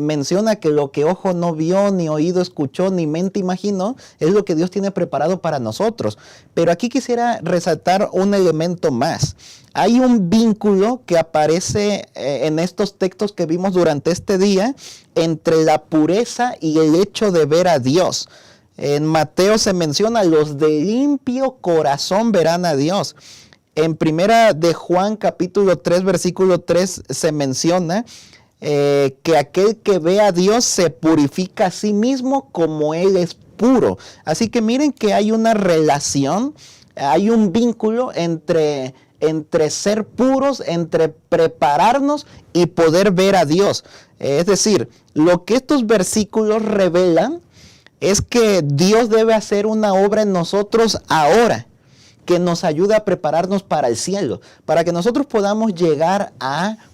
menciona que lo que ojo no vio, ni oído escuchó, ni mente imaginó, es lo que Dios tiene preparado para nosotros. Pero aquí quisiera resaltar un elemento más. Hay un vínculo que aparece en estos textos que vimos durante este día entre la pureza y el hecho de ver a Dios. En Mateo se menciona: los de limpio corazón verán a Dios. En 1 de Juan capítulo 3, versículo 3 se menciona que aquel que ve a Dios se purifica a sí mismo como Él es puro. Así que miren que hay una relación, hay un vínculo entre ser puros, entre prepararnos y poder ver a Dios. Es decir, lo que estos versículos revelan es que Dios debe hacer una obra en nosotros ahora, que nos ayude a prepararnos para el cielo, para que nosotros podamos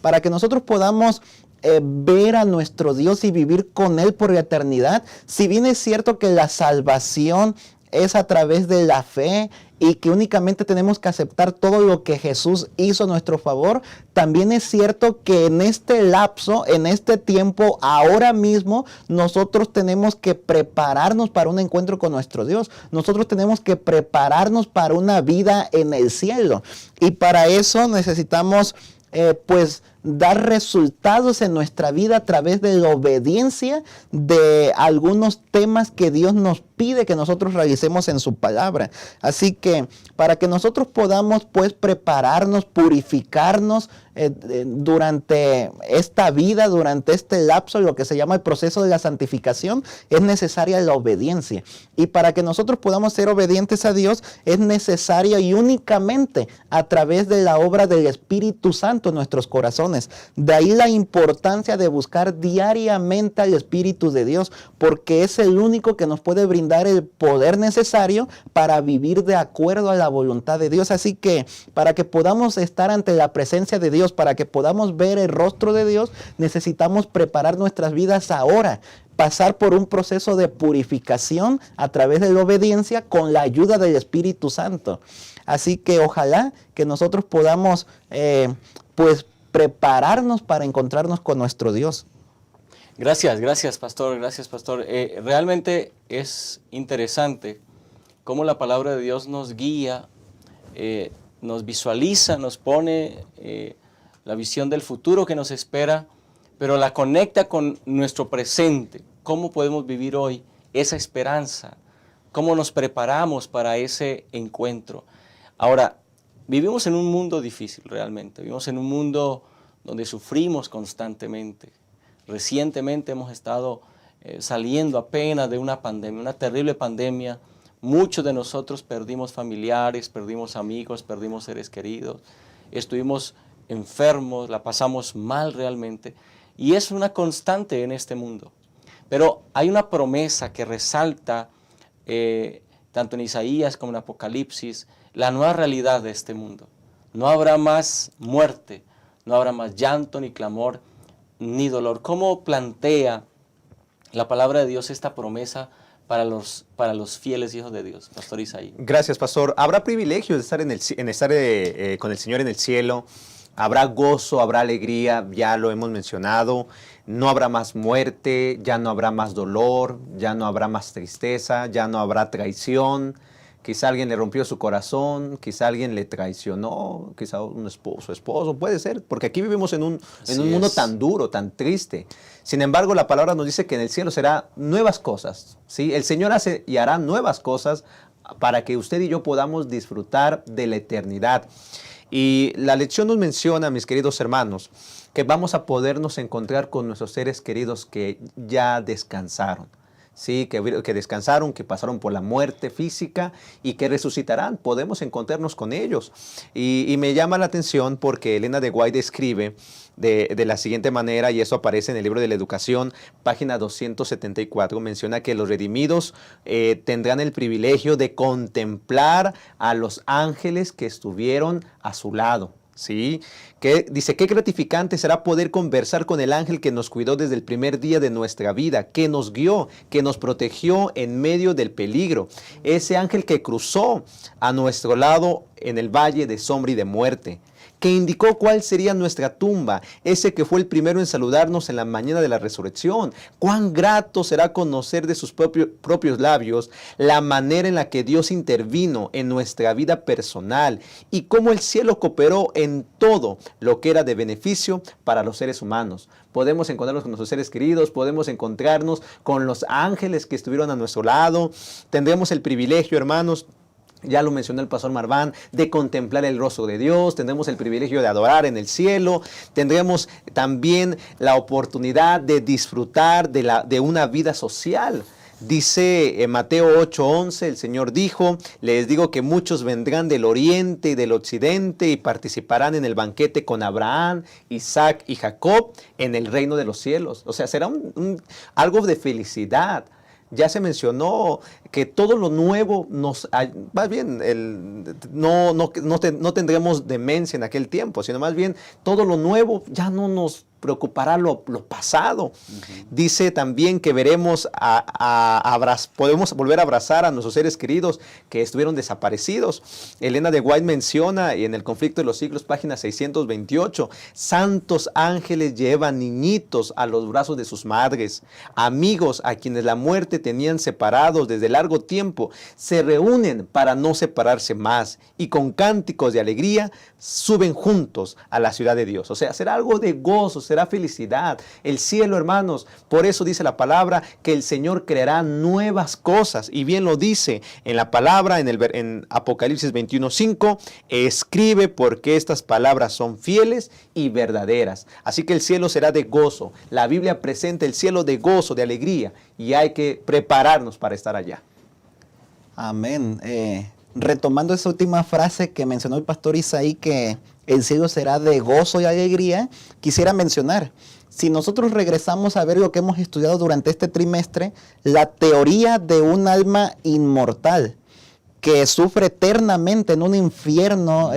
para que nosotros podamos ver a nuestro Dios y vivir con Él por la eternidad. Si bien es cierto que la salvación es a través de la fe y que únicamente tenemos que aceptar todo lo que Jesús hizo a nuestro favor, también es cierto que en este lapso, en este tiempo, ahora mismo, nosotros tenemos que prepararnos para un encuentro con nuestro Dios. Nosotros tenemos que prepararnos para una vida en el cielo. Y para eso necesitamos dar resultados en nuestra vida a través de la obediencia de algunos temas que Dios nos pide que nosotros realicemos en su palabra. Así que para que nosotros podamos pues prepararnos, purificarnos durante esta vida, durante este lapso, lo que se llama el proceso de la santificación, es necesaria la obediencia. Y para que nosotros podamos ser obedientes a Dios, es necesario y únicamente a través de la obra del Espíritu Santo en nuestros corazones. De ahí la importancia de buscar diariamente al Espíritu de Dios, porque es el único que nos puede brindar el poder necesario para vivir de acuerdo a la voluntad de Dios. Así que para que podamos estar ante la presencia de Dios, para que podamos ver el rostro de Dios, necesitamos preparar nuestras vidas ahora, pasar por un proceso de purificación a través de la obediencia con la ayuda del Espíritu Santo. Así que ojalá que nosotros podamos pues prepararnos para encontrarnos con nuestro Dios. Gracias, pastor, gracias, pastor. Realmente es interesante cómo la palabra de Dios nos guía, nos visualiza, nos pone la visión del futuro que nos espera, pero la conecta con nuestro presente. ¿Cómo podemos vivir hoy esa esperanza? ¿Cómo nos preparamos para ese encuentro? Ahora, vivimos en un mundo difícil realmente, vivimos en un mundo donde sufrimos constantemente. Recientemente hemos estado saliendo apenas de una pandemia, una terrible pandemia. Muchos de nosotros perdimos familiares, perdimos amigos, perdimos seres queridos. Estuvimos enfermos, la pasamos mal realmente. Y es una constante en este mundo. Pero hay una promesa que resalta, tanto en Isaías como en Apocalipsis, la nueva realidad de este mundo. No habrá más muerte, no habrá más llanto, ni clamor, ni dolor. ¿Cómo plantea la palabra de Dios esta promesa para los fieles hijos de Dios, Pastor Isaí? Gracias, Pastor. Habrá privilegio de estar con el Señor en el cielo. Habrá gozo, habrá alegría, ya lo hemos mencionado. No habrá más muerte, ya no habrá más dolor, ya no habrá más tristeza, ya no habrá traición. Quizá alguien le rompió su corazón, quizá alguien le traicionó, quizá un esposo, puede ser, porque aquí vivimos en un mundo tan duro, tan triste. Sin embargo, la palabra nos dice que en el cielo será nuevas cosas, ¿sí? El Señor hace y hará nuevas cosas para que usted y yo podamos disfrutar de la eternidad. Y la lección nos menciona, mis queridos hermanos, que vamos a podernos encontrar con nuestros seres queridos que ya descansaron. Sí, que descansaron, que pasaron por la muerte física y que resucitarán. Podemos encontrarnos con ellos. Y me llama la atención porque Elena de White escribe de la siguiente manera, y eso aparece en el libro de la Educación, página 274, menciona que los redimidos tendrán el privilegio de contemplar a los ángeles que estuvieron a su lado. ¿Sí? Que dice, qué gratificante será poder conversar con el ángel que nos cuidó desde el primer día de nuestra vida, que nos guió, que nos protegió en medio del peligro. Ese ángel que cruzó a nuestro lado en el valle de sombra y de muerte, que indicó cuál sería nuestra tumba, ese que fue el primero en saludarnos en la mañana de la resurrección. Cuán grato será conocer de sus propios labios la manera en la que Dios intervino en nuestra vida personal y cómo el cielo cooperó en todo lo que era de beneficio para los seres humanos. Podemos encontrarnos con nuestros seres queridos, podemos encontrarnos con los ángeles que estuvieron a nuestro lado. Tendremos el privilegio, hermanos, ya lo mencionó el pastor Marván, de contemplar el rostro de Dios. Tendremos el privilegio de adorar en el cielo. Tendremos también la oportunidad de disfrutar de una vida social. Dice en Mateo 8:11, el Señor dijo, les digo que muchos vendrán del oriente y del occidente y participarán en el banquete con Abraham, Isaac y Jacob en el reino de los cielos. O sea, será algo de felicidad. Ya se mencionó que todo lo nuevo más bien, no tendremos demencia en aquel tiempo, sino más bien todo lo nuevo ya no nos preocupará lo pasado. Dice también que podemos volver a abrazar a nuestros seres queridos que estuvieron desaparecidos. Elena de White menciona en el Conflicto de los Siglos, página 628, santos ángeles llevan niñitos a los brazos de sus madres, amigos a quienes la muerte tenían separados desde largo largo tiempo, se reúnen para no separarse más y con cánticos de alegría suben juntos a la ciudad de Dios. O sea, será algo de gozo, será felicidad. El cielo, hermanos, por eso dice la palabra que el Señor creará nuevas cosas. Y bien lo dice en la palabra, en Apocalipsis 21:5, escribe porque estas palabras son fieles y verdaderas. Así que el cielo será de gozo. La Biblia presenta el cielo de gozo, de alegría, y hay que prepararnos para estar allá. Amén. Retomando esa última frase que mencionó el pastor Isaí, que el cielo será de gozo y alegría, quisiera mencionar, si nosotros regresamos a ver lo que hemos estudiado durante este trimestre, la teoría de un alma inmortal que sufre eternamente en un infierno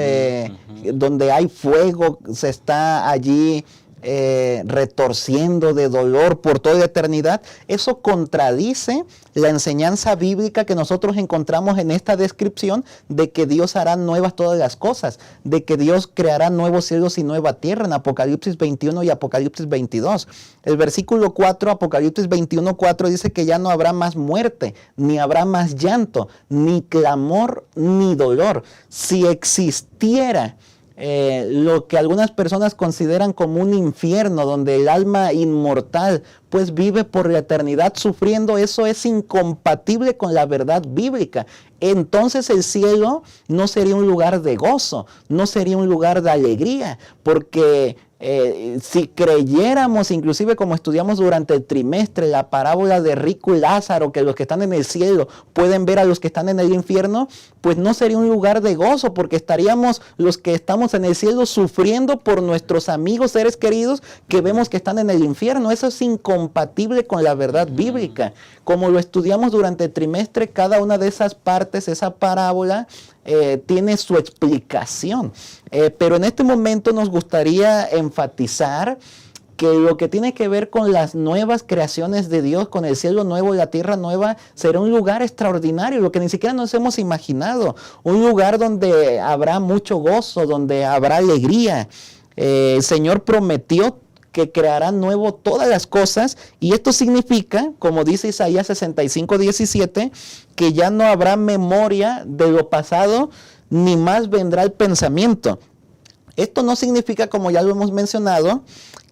donde hay fuego, se está allí retorciendo de dolor por toda la eternidad, eso contradice la enseñanza bíblica que nosotros encontramos en esta descripción de que Dios hará nuevas todas las cosas, de que Dios creará nuevos cielos y nueva tierra en Apocalipsis 21 y Apocalipsis 22. El versículo 4, Apocalipsis 21:4 dice que ya no habrá más muerte, ni habrá más llanto, ni clamor, ni dolor. Si existiera lo que algunas personas consideran como un infierno, donde el alma inmortal pues vive por la eternidad sufriendo, eso es incompatible con la verdad bíblica. Entonces el cielo no sería un lugar de gozo, no sería un lugar de alegría, porque si creyéramos, inclusive como estudiamos durante el trimestre, la parábola de rico y Lázaro, que los que están en el cielo pueden ver a los que están en el infierno, pues no sería un lugar de gozo, porque estaríamos los que estamos en el cielo sufriendo por nuestros amigos, seres queridos, que vemos que están en el infierno. Eso es incompatible con la verdad bíblica. Como lo estudiamos durante el trimestre, cada una de esas partes, esa parábola, tiene su explicación. Pero en este momento nos gustaría enfatizar que lo que tiene que ver con las nuevas creaciones de Dios, con el cielo nuevo y la tierra nueva, será un lugar extraordinario, lo que ni siquiera nos hemos imaginado. Un lugar donde habrá mucho gozo, donde habrá alegría. El Señor prometió que creará nuevo todas las cosas, y esto significa, como dice Isaías 65:17, que ya no habrá memoria de lo pasado, ni más vendrá el pensamiento. Esto no significa, como ya lo hemos mencionado,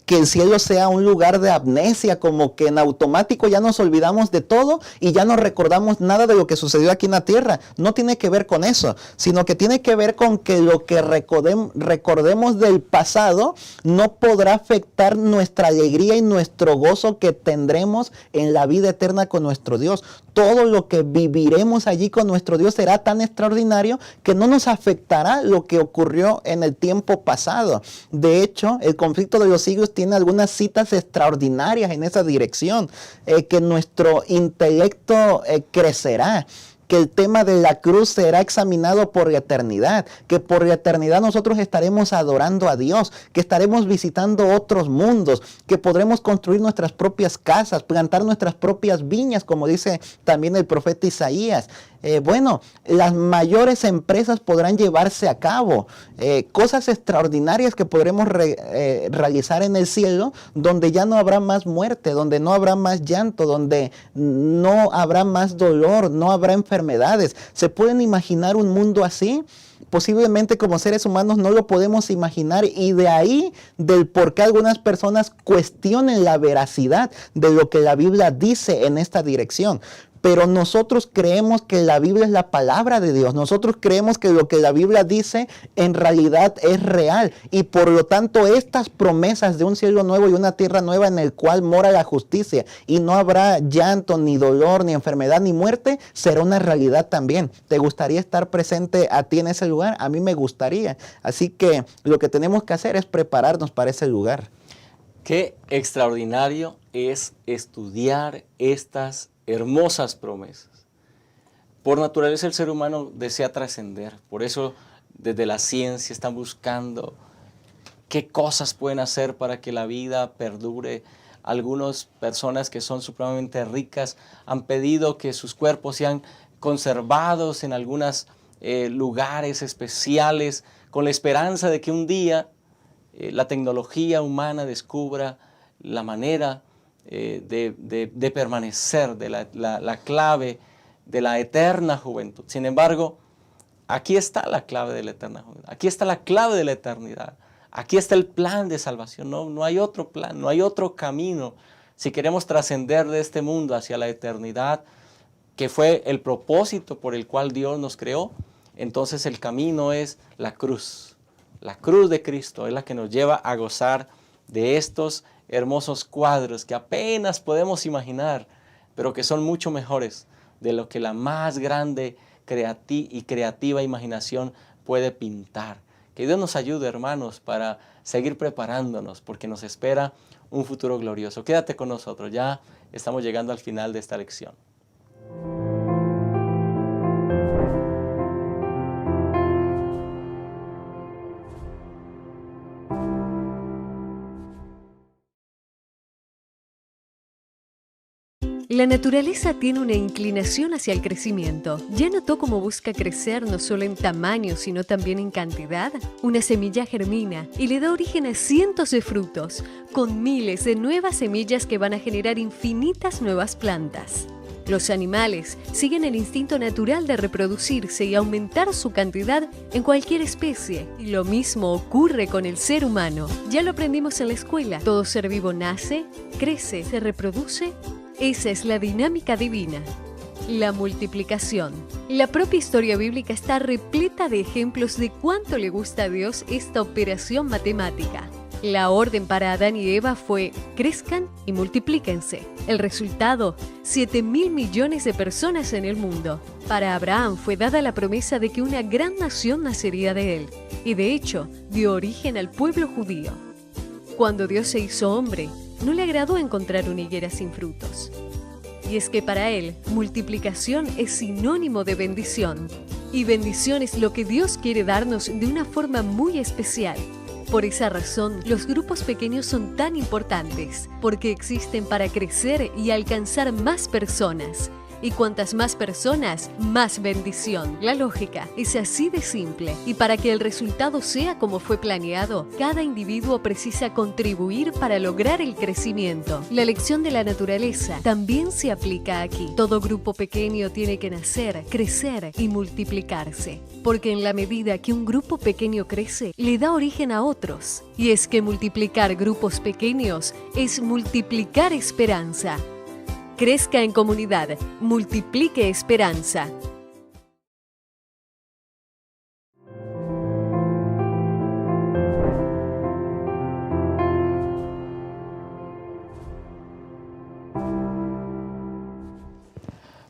que el cielo sea un lugar de amnesia, como que en automático ya nos olvidamos de todo y ya no recordamos nada de lo que sucedió aquí en la tierra. No tiene que ver con eso, sino que tiene que ver con que lo que recordemos del pasado no podrá afectar nuestra alegría y nuestro gozo que tendremos en la vida eterna con nuestro Dios. Todo lo que viviremos allí con nuestro Dios será tan extraordinario que no nos afectará lo que ocurrió en el tiempo pasado. De hecho, el conflicto de los siglos tiene algunas citas extraordinarias en esa dirección, que nuestro intelecto crecerá, que el tema de la cruz será examinado por la eternidad, que por la eternidad nosotros estaremos adorando a Dios, que estaremos visitando otros mundos, que podremos construir nuestras propias casas, plantar nuestras propias viñas, como dice también el profeta Isaías. Las mayores empresas podrán llevarse a cabo, cosas extraordinarias que podremos realizar en el cielo, donde ya no habrá más muerte, donde no habrá más llanto, donde no habrá más dolor, no habrá enfermedades. ¿Se pueden imaginar un mundo así? Posiblemente como seres humanos no lo podemos imaginar, y de ahí del por qué algunas personas cuestionen la veracidad de lo que la Biblia dice en esta dirección. Pero nosotros creemos que la Biblia es la palabra de Dios. Nosotros creemos que lo que la Biblia dice en realidad es real. Y por lo tanto, estas promesas de un cielo nuevo y una tierra nueva en el cual mora la justicia y no habrá llanto, ni dolor, ni enfermedad, ni muerte, será una realidad también. ¿Te gustaría estar presente a ti en ese lugar? A mí me gustaría. Así que lo que tenemos que hacer es prepararnos para ese lugar. Qué extraordinario es estudiar estas hermosas promesas. Por naturaleza el ser humano desea trascender, por eso desde la ciencia están buscando qué cosas pueden hacer para que la vida perdure. Algunas personas que son supremamente ricas han pedido que sus cuerpos sean conservados en algunos lugares especiales, con la esperanza de que un día la tecnología humana descubra la manera de permanecer, de la clave de la eterna juventud. Sin embargo, aquí está la clave de la eterna juventud. Aquí está la clave de la eternidad. Aquí está el plan de salvación. No hay otro plan, no hay otro camino. Si queremos trascender de este mundo hacia la eternidad, que fue el propósito por el cual Dios nos creó, entonces el camino es la cruz. La cruz de Cristo es la que nos lleva a gozar de estos hermosos cuadros que apenas podemos imaginar, pero que son mucho mejores de lo que la más grande y creativa imaginación puede pintar. Que Dios nos ayude, hermanos, para seguir preparándonos, porque nos espera un futuro glorioso. Quédate con nosotros, ya estamos llegando al final de esta lección. La naturaleza tiene una inclinación hacia el crecimiento. ¿Ya notó cómo busca crecer no solo en tamaño, sino también en cantidad? Una semilla germina y le da origen a cientos de frutos, con miles de nuevas semillas que van a generar infinitas nuevas plantas. Los animales siguen el instinto natural de reproducirse y aumentar su cantidad en cualquier especie. Y lo mismo ocurre con el ser humano. Ya lo aprendimos en la escuela. Todo ser vivo nace, crece, se reproduce. Esa es la dinámica divina. La multiplicación. La propia historia bíblica está repleta de ejemplos de cuánto le gusta a Dios esta operación matemática. La orden para Adán y Eva fue: crezcan y multiplíquense. El resultado: 7.000 millones de personas en el mundo. Para Abraham fue dada la promesa de que una gran nación nacería de él, y de hecho dio origen al pueblo judío. Cuando Dios se hizo hombre, no le agradó encontrar una higuera sin frutos. Y es que para él, multiplicación es sinónimo de bendición. Y bendición es lo que Dios quiere darnos de una forma muy especial. Por esa razón, los grupos pequeños son tan importantes, porque existen para crecer y alcanzar más personas. Y cuantas más personas, más bendición. La lógica es así de simple. Y para que el resultado sea como fue planeado, cada individuo precisa contribuir para lograr el crecimiento. La lección de la naturaleza también se aplica aquí. Todo grupo pequeño tiene que nacer, crecer y multiplicarse. Porque en la medida que un grupo pequeño crece, le da origen a otros. Y es que multiplicar grupos pequeños es multiplicar esperanza. Crezca en comunidad, multiplique esperanza.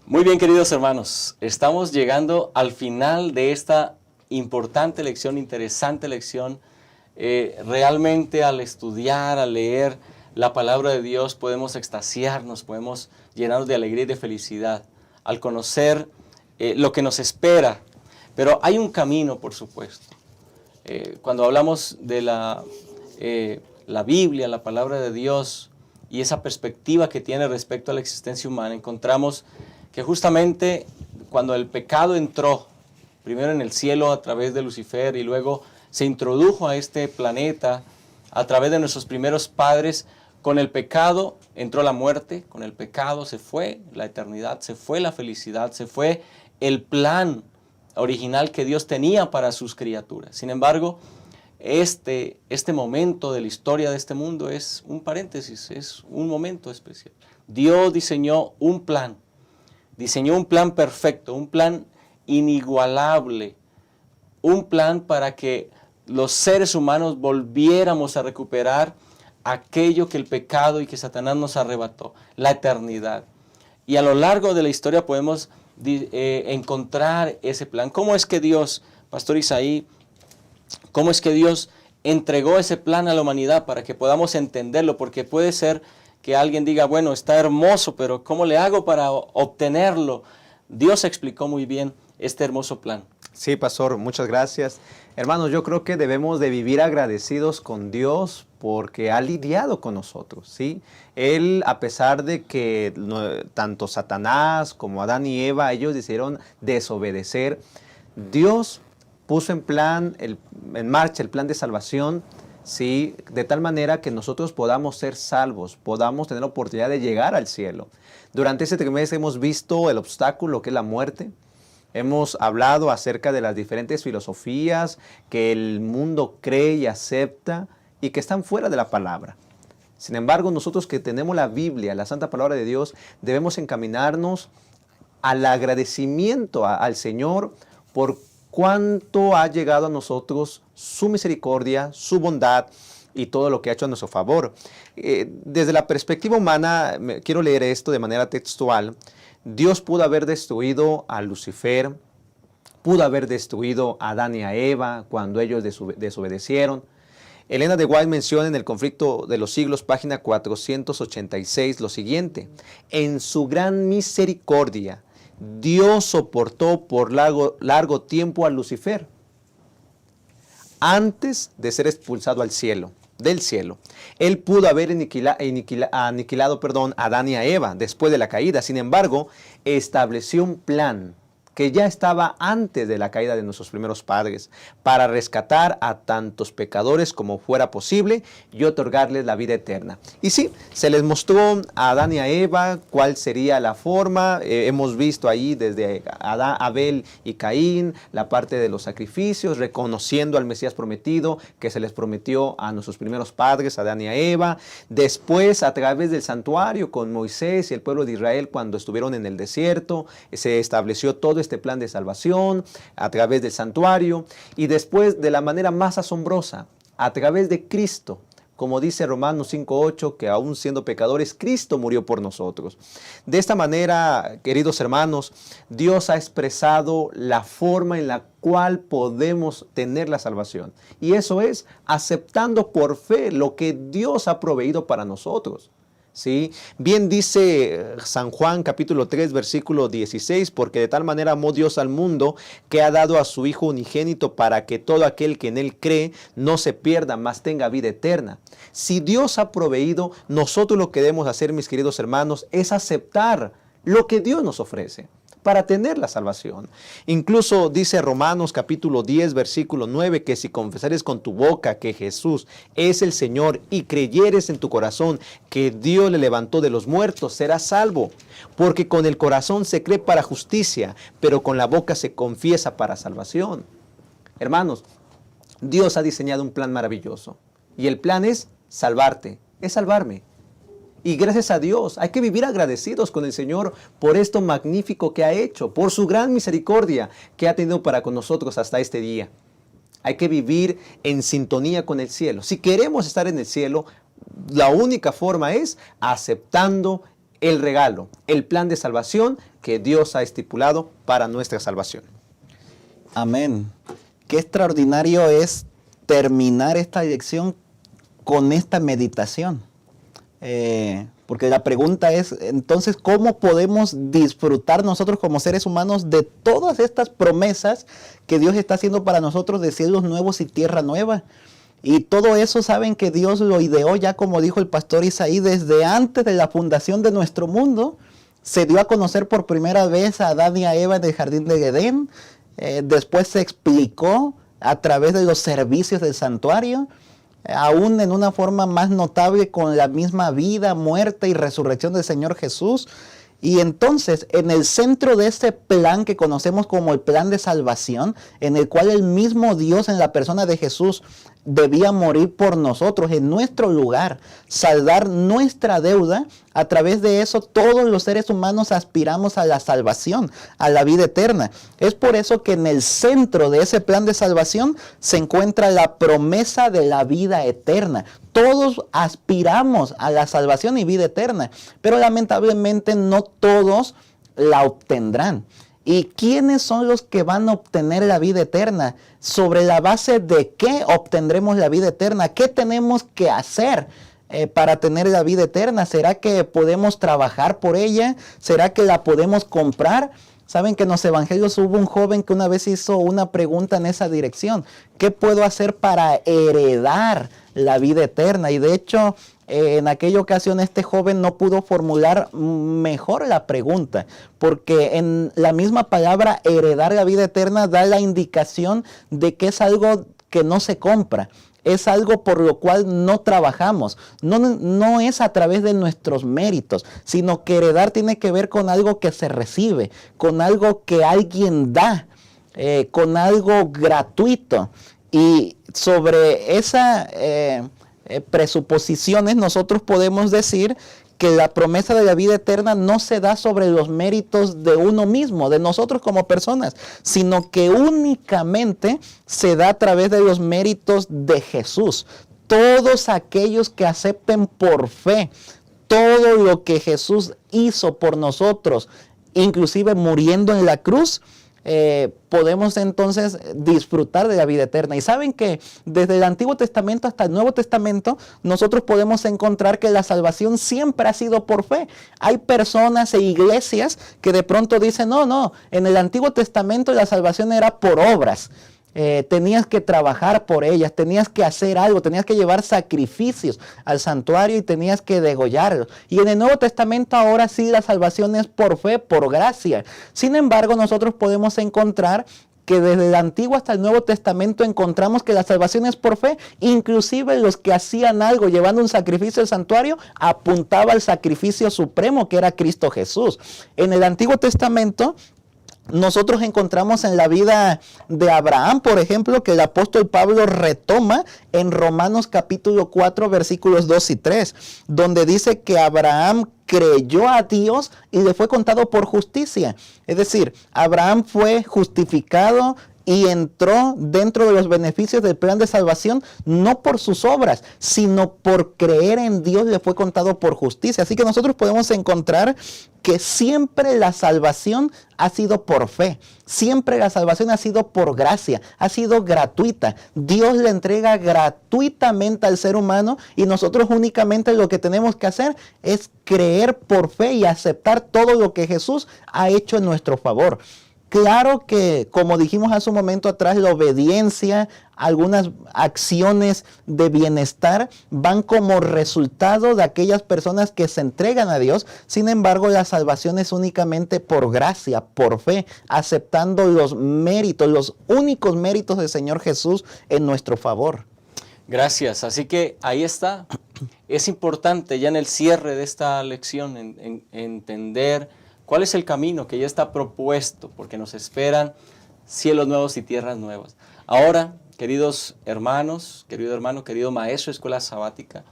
Muy bien, queridos hermanos, estamos llegando al final de esta importante lección, interesante lección. Realmente al estudiar, al leer la palabra de Dios podemos extasiarnos, podemos llenarnos de alegría y de felicidad al conocer lo que nos espera. Pero hay un camino, por supuesto. Cuando hablamos de la Biblia, la palabra de Dios y esa perspectiva que tiene respecto a la existencia humana, encontramos que justamente cuando el pecado entró, primero en el cielo a través de Lucifer y luego se introdujo a este planeta a través de nuestros primeros padres, con el pecado entró la muerte, con el pecado se fue la eternidad, se fue la felicidad, se fue el plan original que Dios tenía para sus criaturas. Sin embargo, este momento de la historia de este mundo es un paréntesis, es un momento especial. Dios diseñó un plan perfecto, un plan inigualable, un plan para que los seres humanos volviéramos a recuperar aquello que el pecado y que Satanás nos arrebató, la eternidad. Y a lo largo de la historia podemos encontrar ese plan. ¿Cómo es que Dios, Pastor Isaí, cómo es que Dios entregó ese plan a la humanidad para que podamos entenderlo? Porque puede ser que alguien diga, bueno, está hermoso, pero ¿cómo le hago para obtenerlo? Dios explicó muy bien este hermoso plan. Sí, Pastor, muchas gracias. Hermanos, yo creo que debemos de vivir agradecidos con Dios porque ha lidiado con nosotros, ¿sí? Él, a pesar de que tanto Satanás como Adán y Eva, ellos decidieron desobedecer, Dios puso en marcha el plan de salvación ¿sí? De tal manera que nosotros podamos ser salvos, podamos tener la oportunidad de llegar al cielo. Durante este trimestre hemos visto el obstáculo que es la muerte. Hemos hablado acerca de las diferentes filosofías que el mundo cree y acepta y que están fuera de la palabra. Sin embargo, nosotros que tenemos la Biblia, la Santa Palabra de Dios, debemos encaminarnos al agradecimiento al Señor por cuánto ha llegado a nosotros su misericordia, su bondad y todo lo que ha hecho a nuestro favor. Desde la perspectiva humana, quiero leer esto de manera textual. Dios pudo haber destruido a Lucifer, pudo haber destruido a Adán y a Eva cuando ellos desobedecieron. Elena de White menciona en El conflicto de los siglos, página 486, lo siguiente: en su gran misericordia, Dios soportó por largo tiempo a Lucifer antes de ser expulsado del cielo. Él pudo haber aniquilado a Adán y a Eva después de la caída. Sin embargo, estableció un plan que ya estaba antes de la caída de nuestros primeros padres, para rescatar a tantos pecadores como fuera posible y otorgarles la vida eterna. Y sí, se les mostró a Adán y a Eva cuál sería la forma. Hemos visto ahí desde Abel y Caín, la parte de los sacrificios, reconociendo al Mesías prometido que se les prometió a nuestros primeros padres, a Adán y a Eva. Después, a través del santuario con Moisés y el pueblo de Israel cuando estuvieron en el desierto, se estableció todo este plan de salvación a través del santuario, y después, de la manera más asombrosa, a través de Cristo, como dice Romanos 5:8, que aún siendo pecadores, Cristo murió por nosotros. De esta manera, queridos hermanos, Dios ha expresado la forma en la cual podemos tener la salvación, y eso es aceptando por fe lo que Dios ha proveído para nosotros. ¿Sí? Bien dice San Juan capítulo 3 versículo 16, porque de tal manera amó Dios al mundo que ha dado a su Hijo unigénito para que todo aquel que en Él cree no se pierda, mas tenga vida eterna. Si Dios ha proveído, nosotros lo que debemos hacer, mis queridos hermanos, es aceptar lo que Dios nos ofrece para tener la salvación. Incluso dice Romanos capítulo 10 versículo 9 que si confesares con tu boca que Jesús es el Señor y creyeres en tu corazón que Dios le levantó de los muertos, serás salvo. Porque con el corazón se cree para justicia, pero con la boca se confiesa para salvación. Hermanos, Dios ha diseñado un plan maravilloso, y el plan es salvarte, es salvarme. Y gracias a Dios, hay que vivir agradecidos con el Señor por esto magnífico que ha hecho, por su gran misericordia que ha tenido para con nosotros hasta este día. Hay que vivir en sintonía con el cielo. Si queremos estar en el cielo, la única forma es aceptando el regalo, el plan de salvación que Dios ha estipulado para nuestra salvación. Amén. Qué extraordinario es terminar esta lección con esta meditación. Porque la pregunta es, entonces, ¿cómo podemos disfrutar nosotros como seres humanos de todas estas promesas que Dios está haciendo para nosotros de cielos nuevos y tierra nueva? Y todo eso, saben que Dios lo ideó ya, como dijo el pastor Isaí, desde antes de la fundación de nuestro mundo. Se dio a conocer por primera vez a Adán y a Eva en el jardín de Edén. Después se explicó a través de los servicios del santuario, aún en una forma más notable con la misma vida, muerte y resurrección del Señor Jesús. Y entonces, en el centro de ese plan que conocemos como el plan de salvación, en el cual el mismo Dios en la persona de Jesús debía morir por nosotros en nuestro lugar, saldar nuestra deuda, a través de eso todos los seres humanos aspiramos a la salvación, a la vida eterna. Es por eso que en el centro de ese plan de salvación se encuentra la promesa de la vida eterna. Todos aspiramos a la salvación y vida eterna, pero lamentablemente no todos la obtendrán. ¿Y quiénes son los que van a obtener la vida eterna? ¿Sobre la base de qué obtendremos la vida eterna? ¿Qué tenemos que hacer para tener la vida eterna? ¿Será que podemos trabajar por ella? ¿Será que la podemos comprar? Saben que en los evangelios hubo un joven que una vez hizo una pregunta en esa dirección. ¿Qué puedo hacer para heredar la vida eterna? Y de hecho, en aquella ocasión este joven no pudo formular mejor la pregunta, porque en la misma palabra heredar la vida eterna da la indicación de que es algo que no se compra. es algo por lo cual no trabajamos. No es a través de nuestros méritos, sino que heredar tiene que ver con algo que se recibe, con algo que alguien da, con algo gratuito. Y sobre esas presuposiciones nosotros podemos decir que la promesa de la vida eterna no se da sobre los méritos de uno mismo, de nosotros como personas, sino que únicamente se da a través de los méritos de Jesús. Todos aquellos que acepten por fe todo lo que Jesús hizo por nosotros, inclusive muriendo en la cruz, podemos entonces disfrutar de la vida eterna. Y saben que desde el Antiguo Testamento hasta el Nuevo Testamento nosotros podemos encontrar que la salvación siempre ha sido por fe. Hay personas e iglesias que de pronto dicen, no, en el Antiguo Testamento la salvación era por obras. Tenías que trabajar por ellas, tenías que hacer algo, tenías que llevar sacrificios al santuario y tenías que degollarlos. Y en el Nuevo Testamento ahora sí la salvación es por fe, por gracia. Sin embargo, nosotros podemos encontrar que desde el Antiguo hasta el Nuevo Testamento encontramos que la salvación es por fe. Inclusive los que hacían algo llevando un sacrificio al santuario apuntaba al sacrificio supremo que era Cristo Jesús. En el Antiguo Testamento nosotros encontramos en la vida de Abraham, por ejemplo, que el apóstol Pablo retoma en Romanos capítulo 4, versículos 2 y 3, donde dice que Abraham creyó a Dios y le fue contado por justicia. Es decir, Abraham fue justificado y entró dentro de los beneficios del plan de salvación, no por sus obras, sino por creer en Dios le fue contado por justicia. Así que nosotros podemos encontrar que siempre la salvación ha sido por fe, siempre la salvación ha sido por gracia, ha sido gratuita. Dios le entrega gratuitamente al ser humano y nosotros únicamente lo que tenemos que hacer es creer por fe y aceptar todo lo que Jesús ha hecho en nuestro favor. Claro que, como dijimos hace un momento atrás, la obediencia, algunas acciones de bienestar van como resultado de aquellas personas que se entregan a Dios. Sin embargo, la salvación es únicamente por gracia, por fe, aceptando los méritos, los únicos méritos del Señor Jesús en nuestro favor. Gracias. Así que ahí está. Es importante ya en el cierre de esta lección entender cuál es el camino que ya está propuesto, porque nos esperan cielos nuevos y tierras nuevas. Ahora, queridos hermanos, querido hermano, querido maestro de escuela sabática,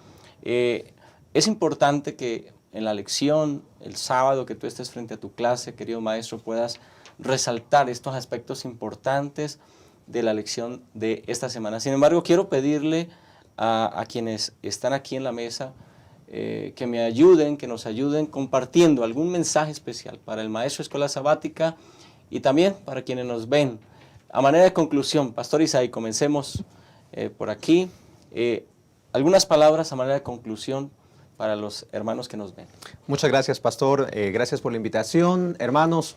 es importante que en la lección, el sábado que tú estés frente a tu clase, querido maestro, puedas resaltar estos aspectos importantes de la lección de esta semana. Sin embargo, quiero pedirle a quienes están aquí en la mesa que me ayuden, que nos ayuden compartiendo algún mensaje especial para el maestro de escuela sabática y también para quienes nos ven. A manera de conclusión, Pastor Isaí, comencemos por aquí. Algunas palabras a manera de conclusión para los hermanos que nos ven. Muchas gracias, Pastor. Gracias por la invitación. Hermanos,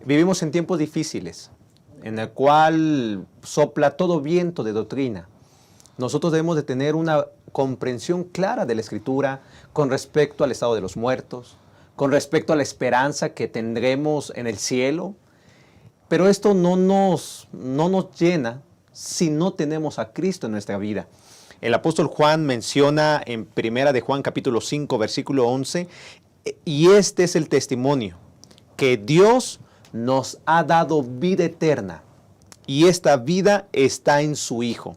vivimos en tiempos difíciles, en el cual sopla todo viento de doctrina. Nosotros debemos de tener una comprensión clara de la Escritura con respecto al estado de los muertos, con respecto a la esperanza que tendremos en el cielo. Pero esto no nos llena si no tenemos a Cristo en nuestra vida. El apóstol Juan menciona en 1 de Juan capítulo 5 versículo 11, y este es el testimonio, que Dios nos ha dado vida eterna, y esta vida está en su Hijo.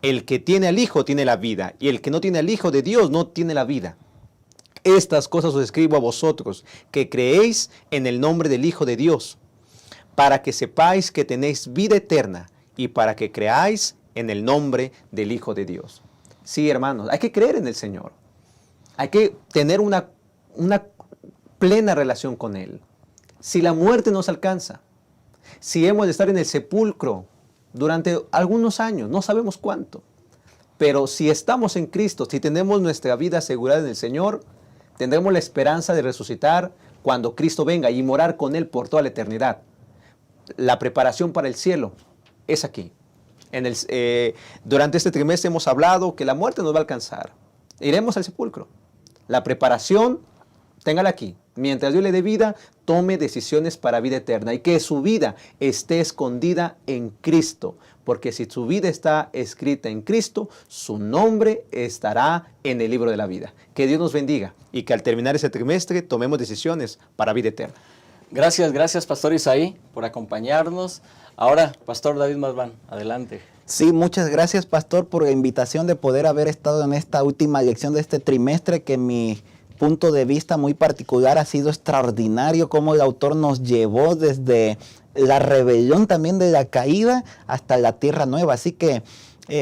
El que tiene al Hijo tiene la vida, y el que no tiene al Hijo de Dios no tiene la vida. Estas cosas os escribo a vosotros, que creéis en el nombre del Hijo de Dios, para que sepáis que tenéis vida eterna, y para que creáis en el nombre del Hijo de Dios. Sí, hermanos, hay que creer en el Señor. Hay que tener una plena relación con Él. Si la muerte nos alcanza, si hemos de estar en el sepulcro durante algunos años, no sabemos cuánto, pero si estamos en Cristo, si tenemos nuestra vida asegurada en el Señor, tendremos la esperanza de resucitar cuando Cristo venga y morar con Él por toda la eternidad. La preparación para el cielo es aquí. Durante este trimestre hemos hablado que la muerte nos va a alcanzar. Iremos al sepulcro. La preparación, téngala aquí. Mientras Dios le dé vida, tome decisiones para vida eterna y que su vida esté escondida en Cristo, porque si su vida está escrita en Cristo, su nombre estará en el libro de la vida. Que Dios nos bendiga y que al terminar ese trimestre tomemos decisiones para vida eterna. Gracias, Pastor Isaí, por acompañarnos. Ahora, Pastor David Marván, adelante. Sí, muchas gracias, pastor, por la invitación de poder haber estado en esta última lección de este trimestre, que mi punto de vista muy particular ha sido extraordinario, cómo el autor nos llevó desde la rebelión también de la caída hasta la tierra nueva. Así que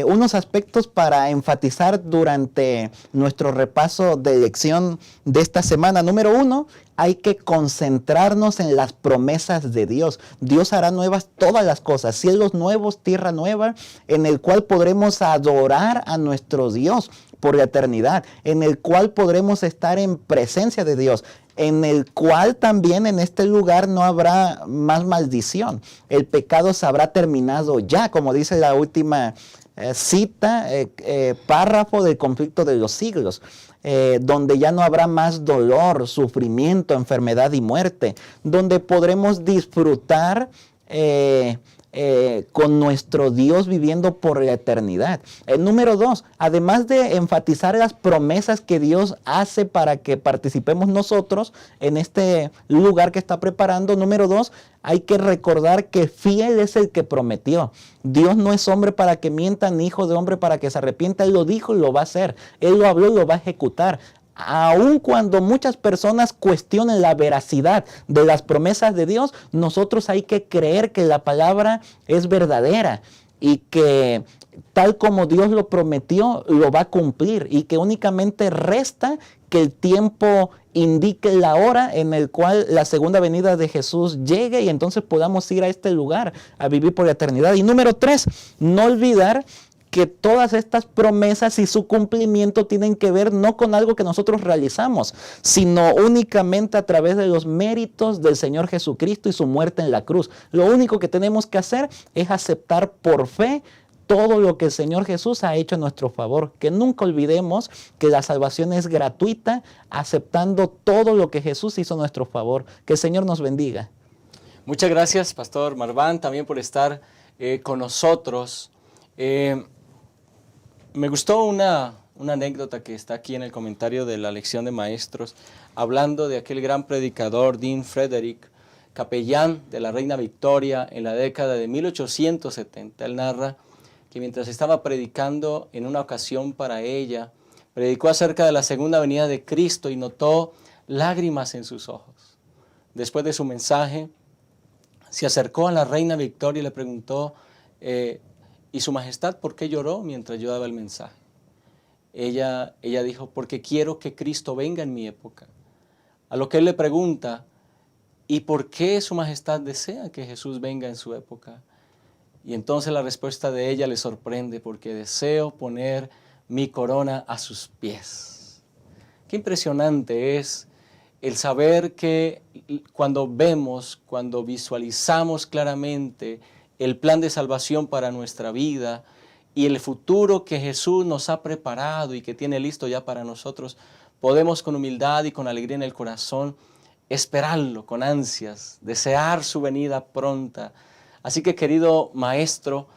unos aspectos para enfatizar durante nuestro repaso de lección de esta semana. Número 1, hay que concentrarnos en las promesas de Dios. Dios hará nuevas todas las cosas, cielos nuevos, tierra nueva, en el cual podremos adorar a nuestro Dios por la eternidad, en el cual podremos estar en presencia de Dios, en el cual también en este lugar no habrá más maldición. El pecado se habrá terminado ya, como dice la última párrafo del conflicto de los siglos, donde ya no habrá más dolor, sufrimiento, enfermedad y muerte, donde podremos disfrutar con nuestro Dios viviendo por la eternidad. Número 2, además de enfatizar las promesas que Dios hace para que participemos nosotros en este lugar que está preparando, número 2, hay que recordar que fiel es el que prometió. Dios no es hombre para que mienta, ni hijo de hombre para que se arrepienta. Él lo dijo y lo va a hacer. Él lo habló y lo va a ejecutar. Aun cuando muchas personas cuestionen la veracidad de las promesas de Dios, nosotros hay que creer que la palabra es verdadera y que tal como Dios lo prometió, lo va a cumplir, y que únicamente resta que el tiempo indique la hora en el cual la segunda venida de Jesús llegue y entonces podamos ir a este lugar a vivir por la eternidad. Y número 3, no olvidar que todas estas promesas y su cumplimiento tienen que ver no con algo que nosotros realizamos, sino únicamente a través de los méritos del Señor Jesucristo y su muerte en la cruz. Lo único que tenemos que hacer es aceptar por fe todo lo que el Señor Jesús ha hecho en nuestro favor. Que nunca olvidemos que la salvación es gratuita, aceptando todo lo que Jesús hizo en nuestro favor. Que el Señor nos bendiga. Muchas gracias, Pastor Marván, también por estar con nosotros. Me gustó una anécdota que está aquí en el comentario de la lección de maestros, hablando de aquel gran predicador, Dean Frederick, capellán de la Reina Victoria en la década de 1870. Él narra que mientras estaba predicando en una ocasión para ella, predicó acerca de la segunda venida de Cristo y notó lágrimas en sus ojos. Después de su mensaje, se acercó a la Reina Victoria y le preguntó, ¿y su majestad por qué lloró mientras yo daba el mensaje? Ella dijo, porque quiero que Cristo venga en mi época. A lo que él le pregunta, ¿y por qué su majestad desea que Jesús venga en su época? Y entonces la respuesta de ella le sorprende, porque deseo poner mi corona a sus pies. Qué impresionante es el saber que cuando visualizamos claramente el plan de salvación para nuestra vida y el futuro que Jesús nos ha preparado y que tiene listo ya para nosotros, podemos con humildad y con alegría en el corazón esperarlo con ansias, desear su venida pronta. Así que, querido maestro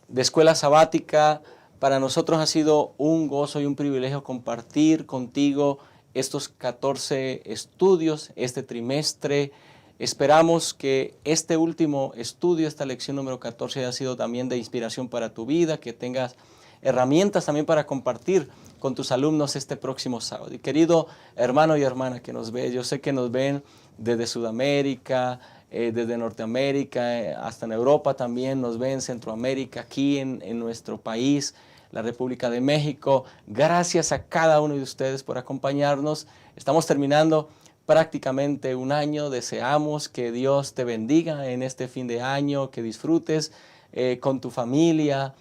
de escuela sabática, para nosotros ha sido un gozo y un privilegio compartir contigo estos 14 estudios, este trimestre. Esperamos que este último estudio, esta lección número 14, haya sido también de inspiración para tu vida, que tengas herramientas también para compartir con tus alumnos este próximo sábado. Y querido hermano y hermana que nos ve, yo sé que nos ven desde Sudamérica, desde Norteamérica, hasta en Europa también, nos ven, Centroamérica, aquí en nuestro país, la República de México. Gracias a cada uno de ustedes por acompañarnos. Estamos terminando prácticamente un año. Deseamos que Dios te bendiga en este fin de año, que disfrutes con tu familia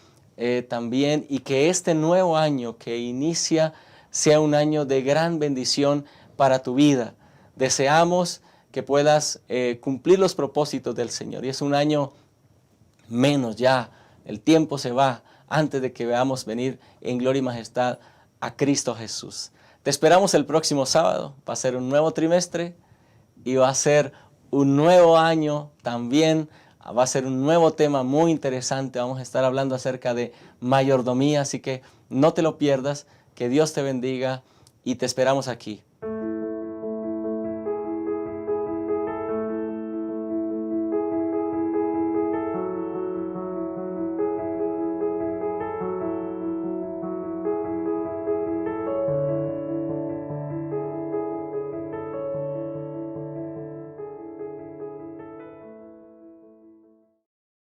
también, y que este nuevo año que inicia sea un año de gran bendición para tu vida. Deseamos que puedas cumplir los propósitos del Señor. Y es un año menos ya, el tiempo se va antes de que veamos venir en gloria y majestad a Cristo Jesús. Te esperamos el próximo sábado. Va a ser un nuevo trimestre y va a ser un nuevo año también Va a ser un nuevo tema muy interesante. Vamos a estar hablando acerca de mayordomía, así que no te lo pierdas. Que Dios te bendiga y te esperamos aquí